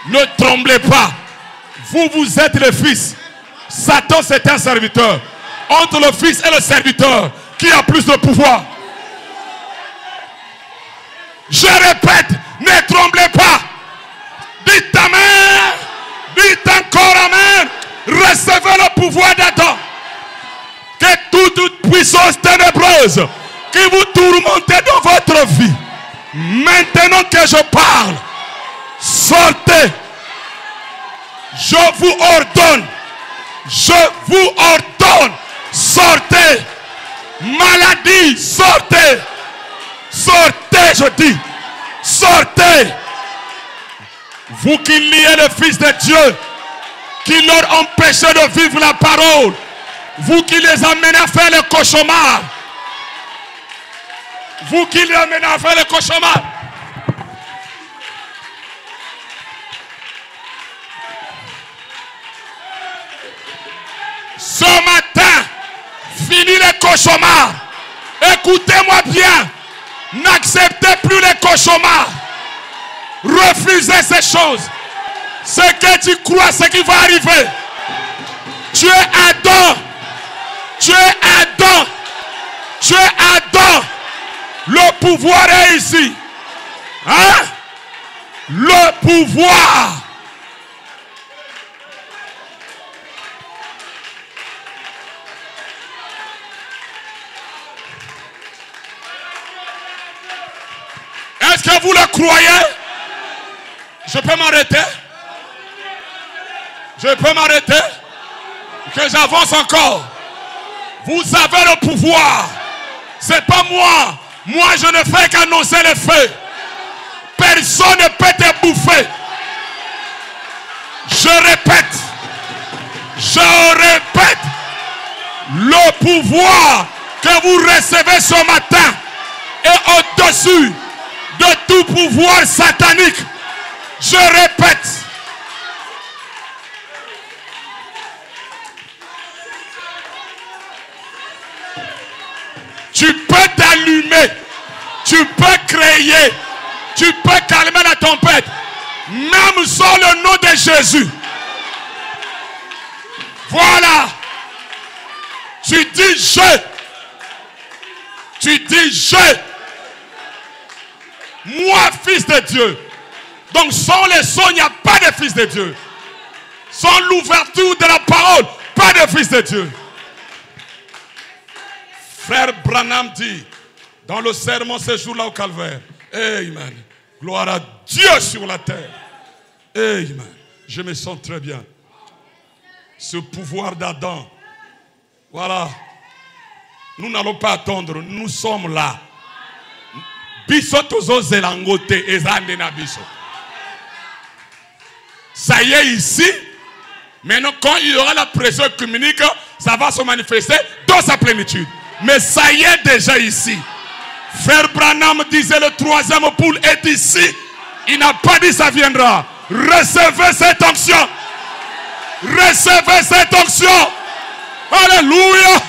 Ne tremblez pas. Vous êtes le fils. Satan, c'est un serviteur. Entre le fils et le serviteur, qui a plus de pouvoir? Je répète, ne tremblez pas. Dites amen. Dites encore amen. Recevez le pouvoir d'Adam. Que toute puissance ténébreuse qui vous tourmentez dans votre vie, maintenant que je parle, sortez. Je vous ordonne. Je vous ordonne. Sortez. Maladie, sortez. Sortez, je dis. Sortez. Vous qui liez le Fils de Dieu, qui leur empêchez de vivre la parole, vous qui les amenez à faire le cauchemar, vous qui les amenez à faire le cauchemar, ce matin, fini les cauchemars. Écoutez-moi bien. N'acceptez plus les cauchemars. Refusez ces choses. Ce que tu crois, ce qui va arriver. Tu es Adam. Tu es Adam. Tu es Adam. Le pouvoir est ici. Hein? Le pouvoir. Est-ce que vous le croyez? Je peux m'arrêter? Je peux m'arrêter? Que j'avance encore. Vous avez le pouvoir. C'est pas moi. Moi, je ne fais qu'annoncer les faits. Personne ne peut te bouffer. Je répète. Le pouvoir que vous recevez ce matin est au-dessus de tout pouvoir satanique. Je répète. Tu peux t'allumer. Tu peux créer. Tu peux calmer la tempête. Même sans le nom de Jésus. Voilà. Tu dis je. Tu dis je. Moi, fils de Dieu. Donc sans les sons, il n'y a pas de fils de Dieu. Sans l'ouverture de la parole, pas de fils de Dieu. Frère Branham dit, dans le sermon ce jour-là au calvaire, amen. Gloire à Dieu sur la terre. Amen. Je me sens très bien. Ce pouvoir d'Adam. Voilà. Nous n'allons pas attendre. Nous sommes là. Ça y est ici. Maintenant, quand il y aura la pression œcuménique, ça va se manifester dans sa plénitude. Mais ça y est déjà ici. Frère Branham disait le troisième poule est ici. Il n'a pas dit ça viendra. Recevez cette onction. Recevez cette onction. Alléluia.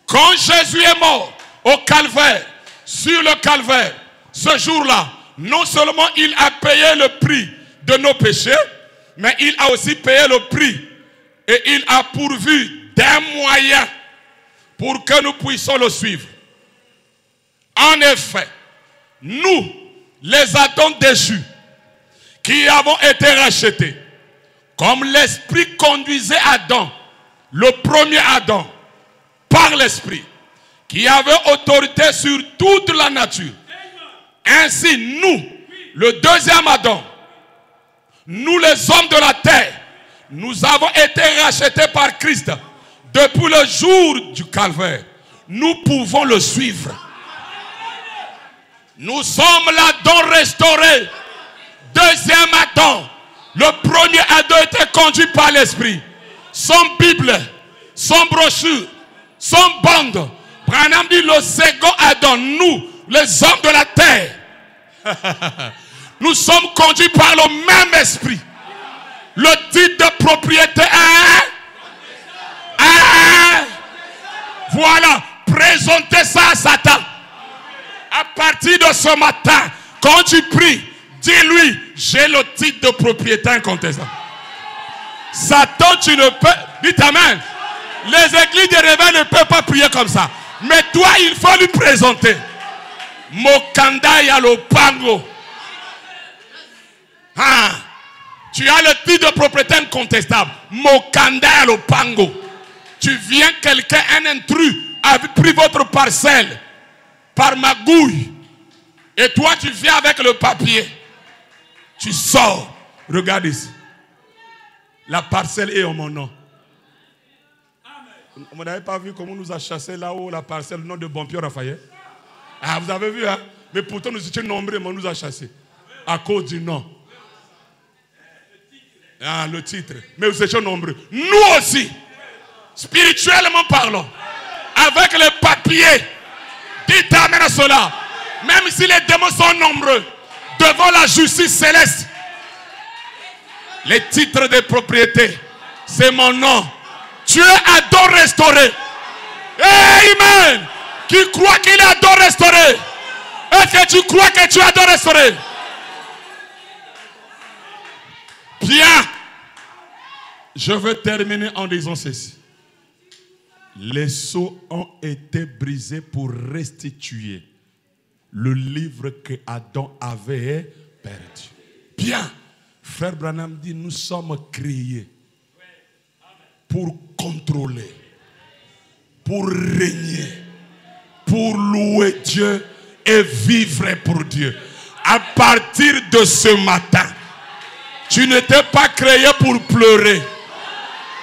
Quand Jésus est mort au calvaire, sur le calvaire, ce jour-là, non seulement il a payé le prix de nos péchés, mais il a aussi payé le prix et il a pourvu d'un moyen pour que nous puissions le suivre. En effet, nous, les Adams déchus, qui avons été rachetés, comme l'Esprit conduisait Adam, le premier Adam, par l'Esprit, qui avait autorité sur toute la nature. Ainsi, nous, le deuxième Adam, nous les hommes de la terre, nous avons été rachetés par Christ. Depuis le jour du calvaire, nous pouvons le suivre. Nous sommes l'Adam restauré. Deuxième Adam. Le premier Adam était conduit par l'Esprit. Sans Bible, sans brochure, sans bande. Branham dit le second Adam, nous, les hommes de la terre, nous sommes conduits par le même esprit. Le titre de propriété est... Voilà, présentez ça à Satan. À partir de ce matin, quand tu pries, dis-lui, j'ai le titre de propriété incontestable. Satan, tu ne peux... Dites amen. Les églises de réveil ne peuvent pas prier comme ça. Mais toi, il faut lui présenter. Mokanda Yalopango. Ah, tu as le titre de propriété incontestable. Mokanda Yalopango. Tu viens, quelqu'un, un intrus, a pris votre parcelle par magouille. Et toi, tu viens avec le papier. Tu sors. Regarde ici. La parcelle est en mon nom. Vous n'avez pas vu comment on nous a chassé là-haut la parcelle, le nom de Bonpierre Raphaël? Ah, vous avez vu, hein? Mais pourtant nous étions nombreux, mais on nous a chassés. À cause du nom. Ah, le titre. Mais vous étiez nombreux. Nous aussi, spirituellement parlant, avec les papiers, dites amen à cela. Même si les démons sont nombreux, devant la justice céleste, les titres de propriété, c'est mon nom. Tu es Adam restauré. Amen. Qui croit qu'il est Adam restauré? Est-ce que tu crois que tu es Adam restauré? Bien. Je veux terminer en disant ceci. Les sceaux ont été brisés pour restituer le livre que Adam avait perdu. Bien. Frère Branham dit, nous sommes créés pour contrôler, pour régner, pour louer Dieu et vivre pour Dieu. À partir de ce matin, tu n'étais pas créé pour pleurer,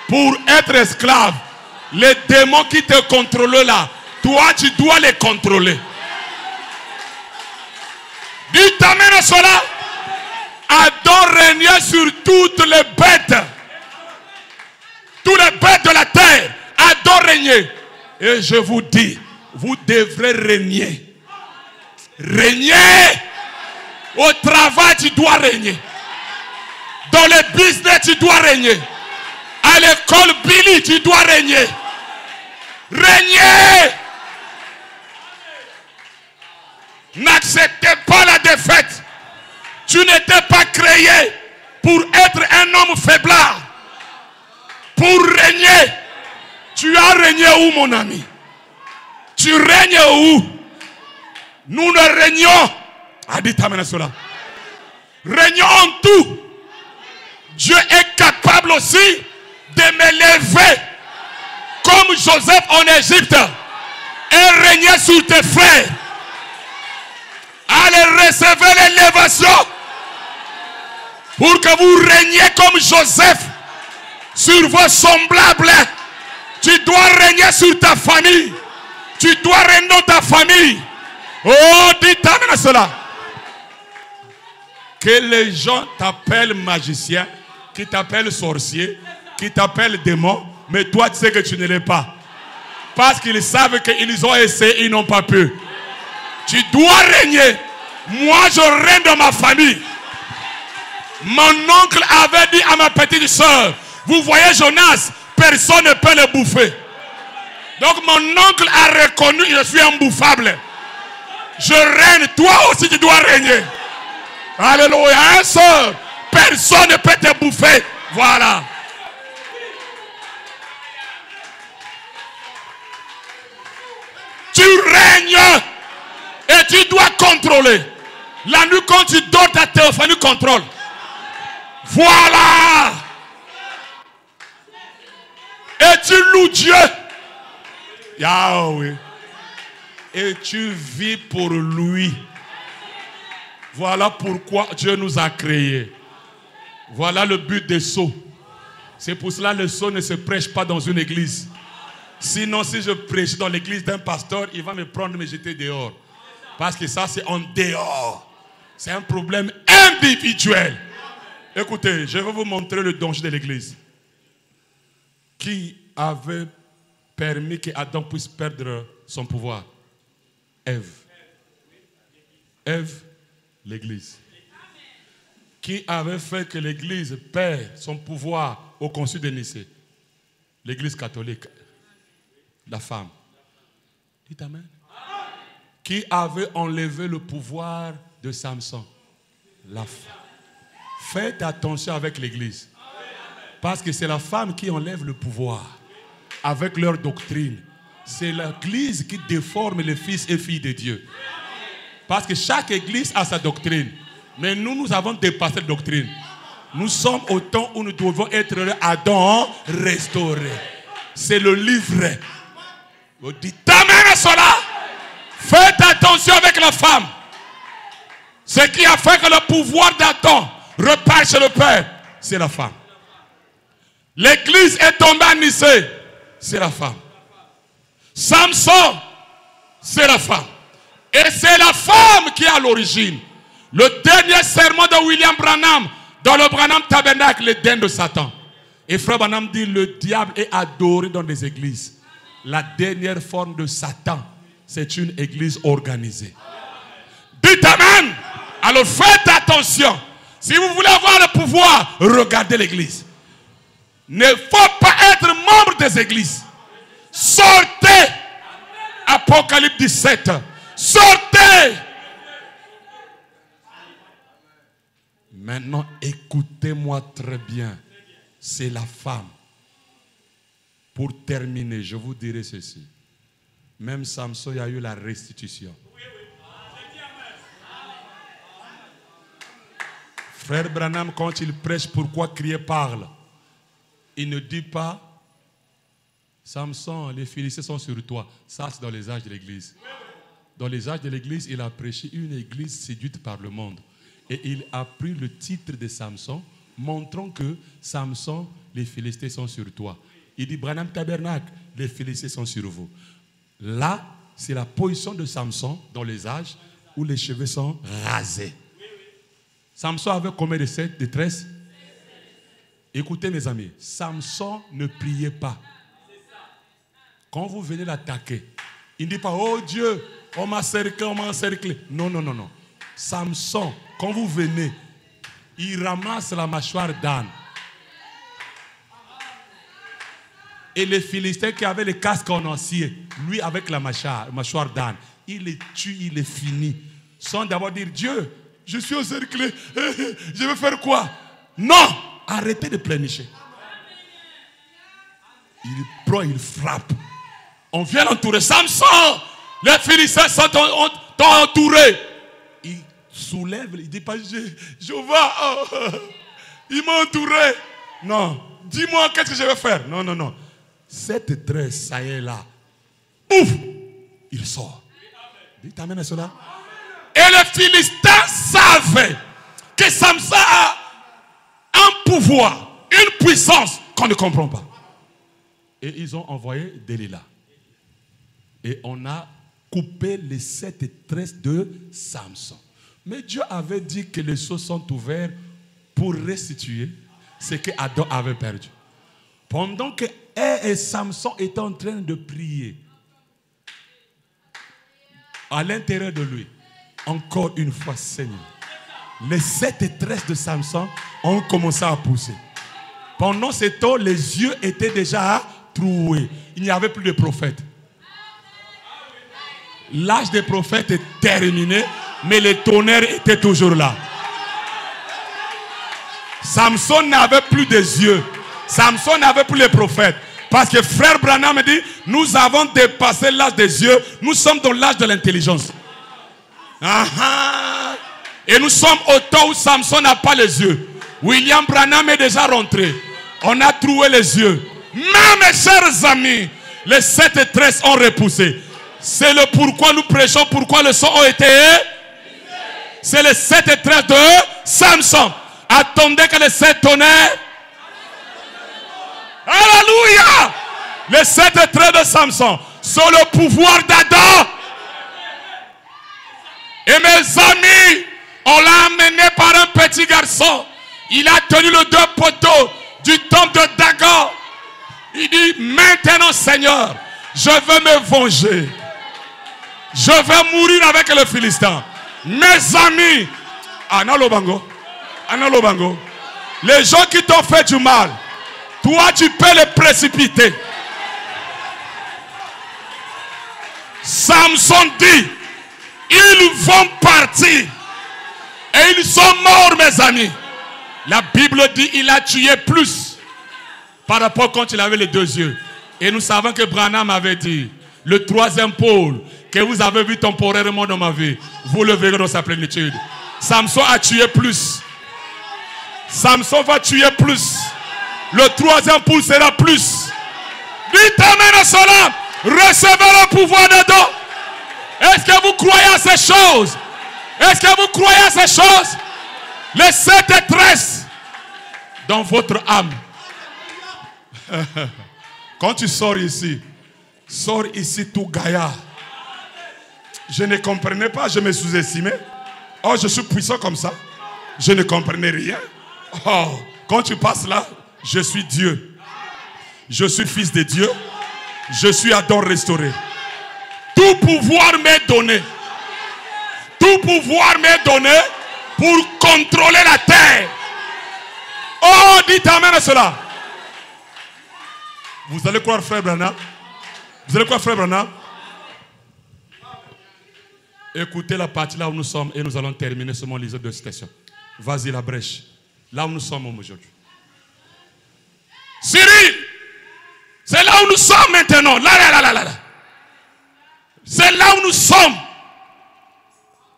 pour être esclave. Les démons qui te contrôlent là, toi tu dois les contrôler. Dites amen à cela. Adam régnait sur toutes les bêtes. Tous les bêtes de la terre. Adam régnait. Et je vous dis, vous devrez régner. Régner. Au travail, tu dois régner. Dans le business, tu dois régner. À l'école, Billy, tu dois régner. Régner. N'acceptez pas la défaite. Tu n'étais pas créé pour être un homme faiblard. Pour régner. Tu as régné où, mon ami? Tu règnes où? Nous ne régnons. Dites amen à cela. Régnons en tout. Dieu est capable aussi de me lever comme Joseph en Égypte et régner sur tes frères. Allez, recevez l'élévation pour que vous régniez comme Joseph sur vos semblables. Tu dois régner sur ta famille. Tu dois régner dans ta famille. Oh, dites amen à cela. Que les gens t'appellent magicien, qui t'appellent sorcier, qui t'appellent démon, mais toi tu sais que tu ne l'es pas. Parce qu'ils savent qu'ils ont essayé, ils n'ont pas pu. Tu dois régner. Moi je règne dans ma famille. Mon oncle avait dit à ma petite soeur, vous voyez Jonas, personne ne peut le bouffer. Donc mon oncle a reconnu que je suis imbouffable. Je règne, toi aussi tu dois régner. Alléluia, un seul. Personne ne peut te bouffer. Voilà. Tu règnes et tu dois contrôler. La nuit quand tu dors, ta téléphonie contrôle. Voilà. Et tu loues Dieu. Yahweh. Et tu vis pour lui. Voilà pourquoi Dieu nous a créés. Voilà le but des sceaux. C'est pour cela que le sceau ne se prêche pas dans une église. Sinon, si je prêche dans l'église d'un pasteur, il va me prendre et me jeter dehors. Parce que ça, c'est en dehors. C'est un problème individuel. Écoutez, je vais vous montrer le danger de l'église. Qui avait permis que Adam puisse perdre son pouvoir? Ève. Ève, l'église. Qui avait fait que l'église perd son pouvoir au concile de Nicée? L'église catholique. La femme. Dites amen. Qui avait enlevé le pouvoir de Samson? La femme. Faites attention avec l'église. Parce que c'est la femme qui enlève le pouvoir avec leur doctrine. C'est l'église qui déforme les fils et filles de Dieu. Parce que chaque église a sa doctrine. Mais nous avons dépassé la doctrine. Nous sommes au temps où nous devons être Adam restauré. C'est le livre. Vous dites amen à cela. Faites attention avec la femme. Ce qui a fait que le pouvoir d'Adam repart chez le Père, c'est la femme. L'église est tombée à Nicée, c'est la femme. Samson, c'est la femme. Et c'est la femme qui est à l'origine. Le dernier sermon de William Branham, dans le Branham Tabernacle, l'Éden de Satan. Et Frère Branham dit, le diable est adoré dans des églises. La dernière forme de Satan, c'est une église organisée. Dites amen. Alors faites attention. Si vous voulez avoir le pouvoir, regardez l'église. Ne faut pas être membre des églises. Sortez. Apocalypse 17. Sortez. Maintenant, écoutez-moi très bien. C'est la femme. Pour terminer, je vous dirai ceci. Même Samson, il y a eu la restitution. Frère Branham, quand il prêche pourquoi crier parle, il ne dit pas Samson, les Philistins sont sur toi. Ça, c'est dans les âges de l'église. Dans les âges de l'église, il a prêché une église séduite par le monde. Et il a pris le titre de Samson, montrant que Samson, les Philistins sont sur toi. Il dit Branham Tabernacle, les Philistins sont sur vous. Là, c'est la position de Samson dans les âges où les cheveux sont rasés. Samson avait combien de tresses? Écoutez mes amis, Samson ne priait pas. Quand vous venez l'attaquer, il ne dit pas, oh Dieu, on m'a cerclé, on m'a encerclé. Non, non, non, non. Samson, quand vous venez, il ramasse la mâchoire d'âne. Et les Philistins qui avaient les casques en acier, lui avec la mâchoire d'âne, il les tue, il les finit. Sans d'abord dire, Dieu, je suis encerclé, je vais faire quoi? Non, arrêtez de pleurnicher. Il prend, il frappe. On vient l'entourer. Samson, les Philistins t'ont entouré. Il soulève, il dit pas, je vais, il m'a entouré. Non, dis-moi qu'est-ce que je vais faire. Non, non, non. Cette tresse, ça y est là. Ouf, il sort. Dites amen à cela. Et les Philistins savaient que Samson a un pouvoir, une puissance qu'on ne comprend pas. Et ils ont envoyé Delilah. Et on a coupé les 7 tresses de Samson. Mais Dieu avait dit que les cieux sont ouverts pour restituer ce que Adam avait perdu. Pendant que et Samson étaient en train de prier, à l'intérieur de lui, encore une fois, Seigneur, les 7 tresses de Samson ont commencé à pousser. Pendant ce temps, les yeux étaient déjà troués. Il n'y avait plus de prophètes. L'âge des prophètes est terminé, mais le tonnerre était toujours là. Samson n'avait plus de yeux. Samson n'avait plus les prophètes. Parce que frère Branham me dit, nous avons dépassé l'âge des yeux, nous sommes dans l'âge de l'intelligence. Et nous sommes au temps où Samson n'a pas les yeux. William Branham est déjà rentré. On a trouvé les yeux. Mais mes chers amis, les 7 tresses ont repoussé. C'est le pourquoi nous prêchons, pourquoi le sang a été. C'est les 7 tresses de Samson. Attendez que les 7 tonnerres. Alléluia! Les 7 traits de Samson sont le pouvoir d'Adam. Et mes amis, on l'a amené par un petit garçon. Il a tenu le 2 poteaux du temple de Dagon. Il dit, maintenant Seigneur, je veux me venger. Je vais mourir avec le Philistin. Mes amis, Analobango, les gens qui t'ont fait du mal, toi, tu peux les précipiter. Samson dit, ils vont partir. Et ils sont morts, mes amis. La Bible dit, il a tué plus par rapport quand il avait les 2 yeux. Et nous savons que Branham avait dit, le 3e pôle que vous avez vu temporairement dans ma vie, vous le verrez dans sa plénitude. Samson a tué plus. Samson va tuer plus. Le 3e pôle sera plus. Dites amen à cela. Recevez le pouvoir de Dieu. Est-ce que vous croyez à ces choses? Est-ce que vous croyez à ces choses? Les 7 tresses dans votre âme. Quand tu sors ici tout gaillard. Je ne comprenais pas, je me sous-estimais. Oh, je suis puissant comme ça. Je ne comprenais rien. Oh, quand tu passes là, je suis Dieu. Je suis fils de Dieu. Je suis Adam restauré. Tout pouvoir m'est donné. Tout pouvoir m'est donné pour contrôler la terre. Oh, dites amen à cela. Vous allez croire frère Branham? Vous allez croire frère Branham? Écoutez la partie là où nous sommes et nous allons terminer seulement les autres 2 citations. Vas-y, la brèche. Là où nous sommes aujourd'hui. Cyril, c'est là où nous sommes maintenant. Là. C'est là où nous sommes.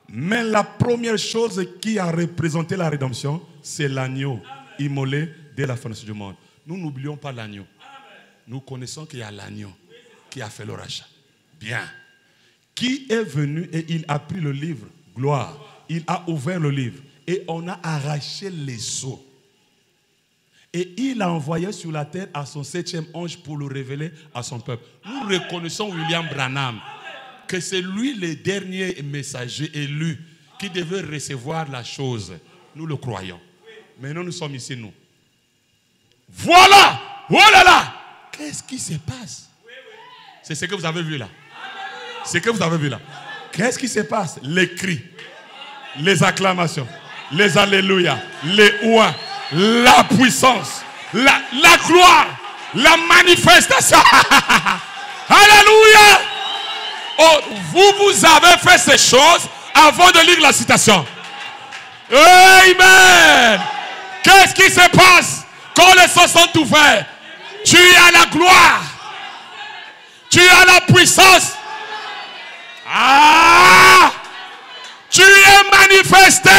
Mais la première chose qui a représenté la rédemption, c'est l'agneau immolé dès la fondation du monde. Nous n'oublions pas l'agneau. Nous connaissons qu'il y a l'agneau qui a fait le rachat. Bien. Qui est venu et il a pris le livre, gloire. Il a ouvert le livre et on a arraché les sceaux. Et il a envoyé sur la terre à son 7e ange pour le révéler à son peuple. Nous reconnaissons William Branham, que c'est lui le dernier messager élu qui devait recevoir la chose. Nous le croyons. Maintenant nous sommes ici, nous. Voilà! Oh là là! Qu'est-ce qui se passe? C'est ce que vous avez vu là. C'est ce que vous avez vu là. Qu'est-ce qui se passe? Les cris, les acclamations, les alléluia, les ouins, la puissance, la gloire, la manifestation. Alléluia! Oh, vous avez fait ces choses avant de lire la citation. Amen! Qu'est-ce qui se passe quand les sons sont ouverts? Tu as la gloire. Tu as la puissance. Ah! Tu es manifesté.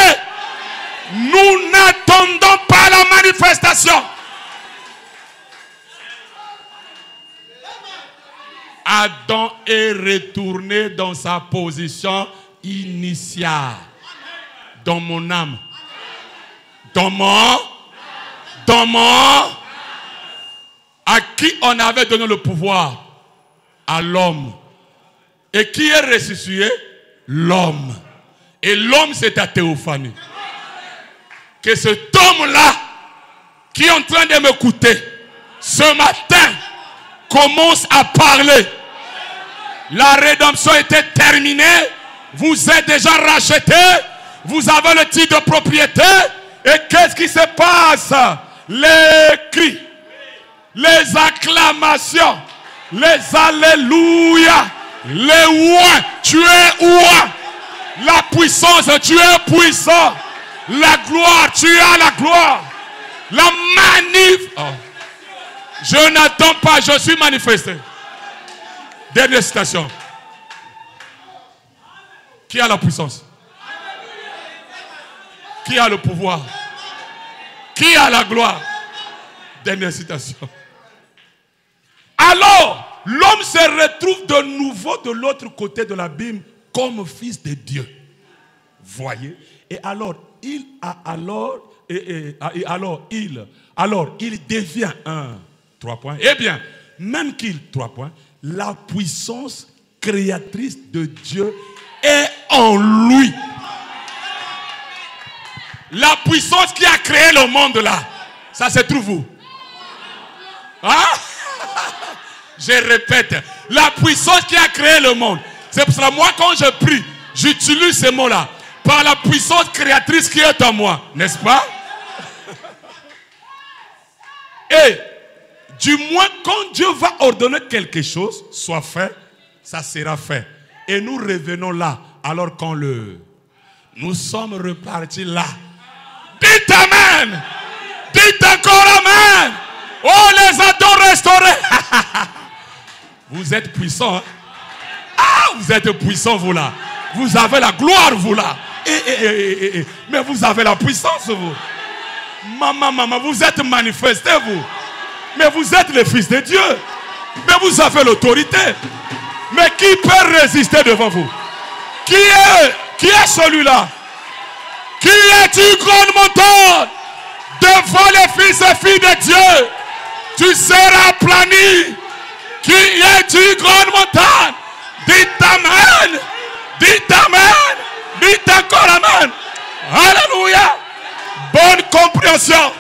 Nous n'attendons pas la manifestation. Adam est retourné dans sa position initiale. Dans mon âme. Dans mon. À qui on avait donné le pouvoir? À l'homme. Et qui est ressuscité? L'homme. Et l'homme, c'est à Théophanie. Que cet homme-là, qui est en train de m'écouter, ce matin, commence à parler. La rédemption était terminée. Vous êtes déjà rachetés. Vous avez le titre de propriété. Et qu'est-ce qui se passe? Les cris, les acclamations, les alléluia, les ouins. Tu es ouin. La puissance, tu es puissant. La gloire, tu as la gloire. La manif. Oh. Je n'attends pas, je suis manifesté. Dernière citation. Qui a la puissance? Qui a le pouvoir? Qui a la gloire? Dernière citation. Alors, l'homme se retrouve de nouveau de l'autre côté de l'abîme comme fils de Dieu. Voyez? Et alors, il devient un. 3 points. Eh bien, même qu'il, 3 points, la puissance créatrice de Dieu est en lui. La puissance qui a créé le monde là, ça se trouve où? Hein? Je répète, la puissance qui a créé le monde. C'est pour cela, moi quand je prie, j'utilise ces mots-là. Par la puissance créatrice qui est en moi. N'est-ce pas? Et du moins, quand Dieu va ordonner quelque chose, soit fait, ça sera fait. Et nous revenons là, alors quand nous sommes repartis là. Dites Amen. Dites encore Amen. Oh, les ados restaurés. Vous êtes puissants. Hein? Ah, vous êtes puissants, vous là. Vous avez la gloire, vous là. Mais vous avez la puissance, vous. Maman, vous êtes manifestés, vous. Mais vous êtes les fils de Dieu. Mais vous avez l'autorité. Mais qui peut résister devant vous? Qui est celui-là? Qui est une grande montagne devant les fils et filles de Dieu? Tu seras aplani. Qui est une grande montagne? Dites Amen. Dites Amen. Dites encore Amen. Alléluia. Bonne compréhension.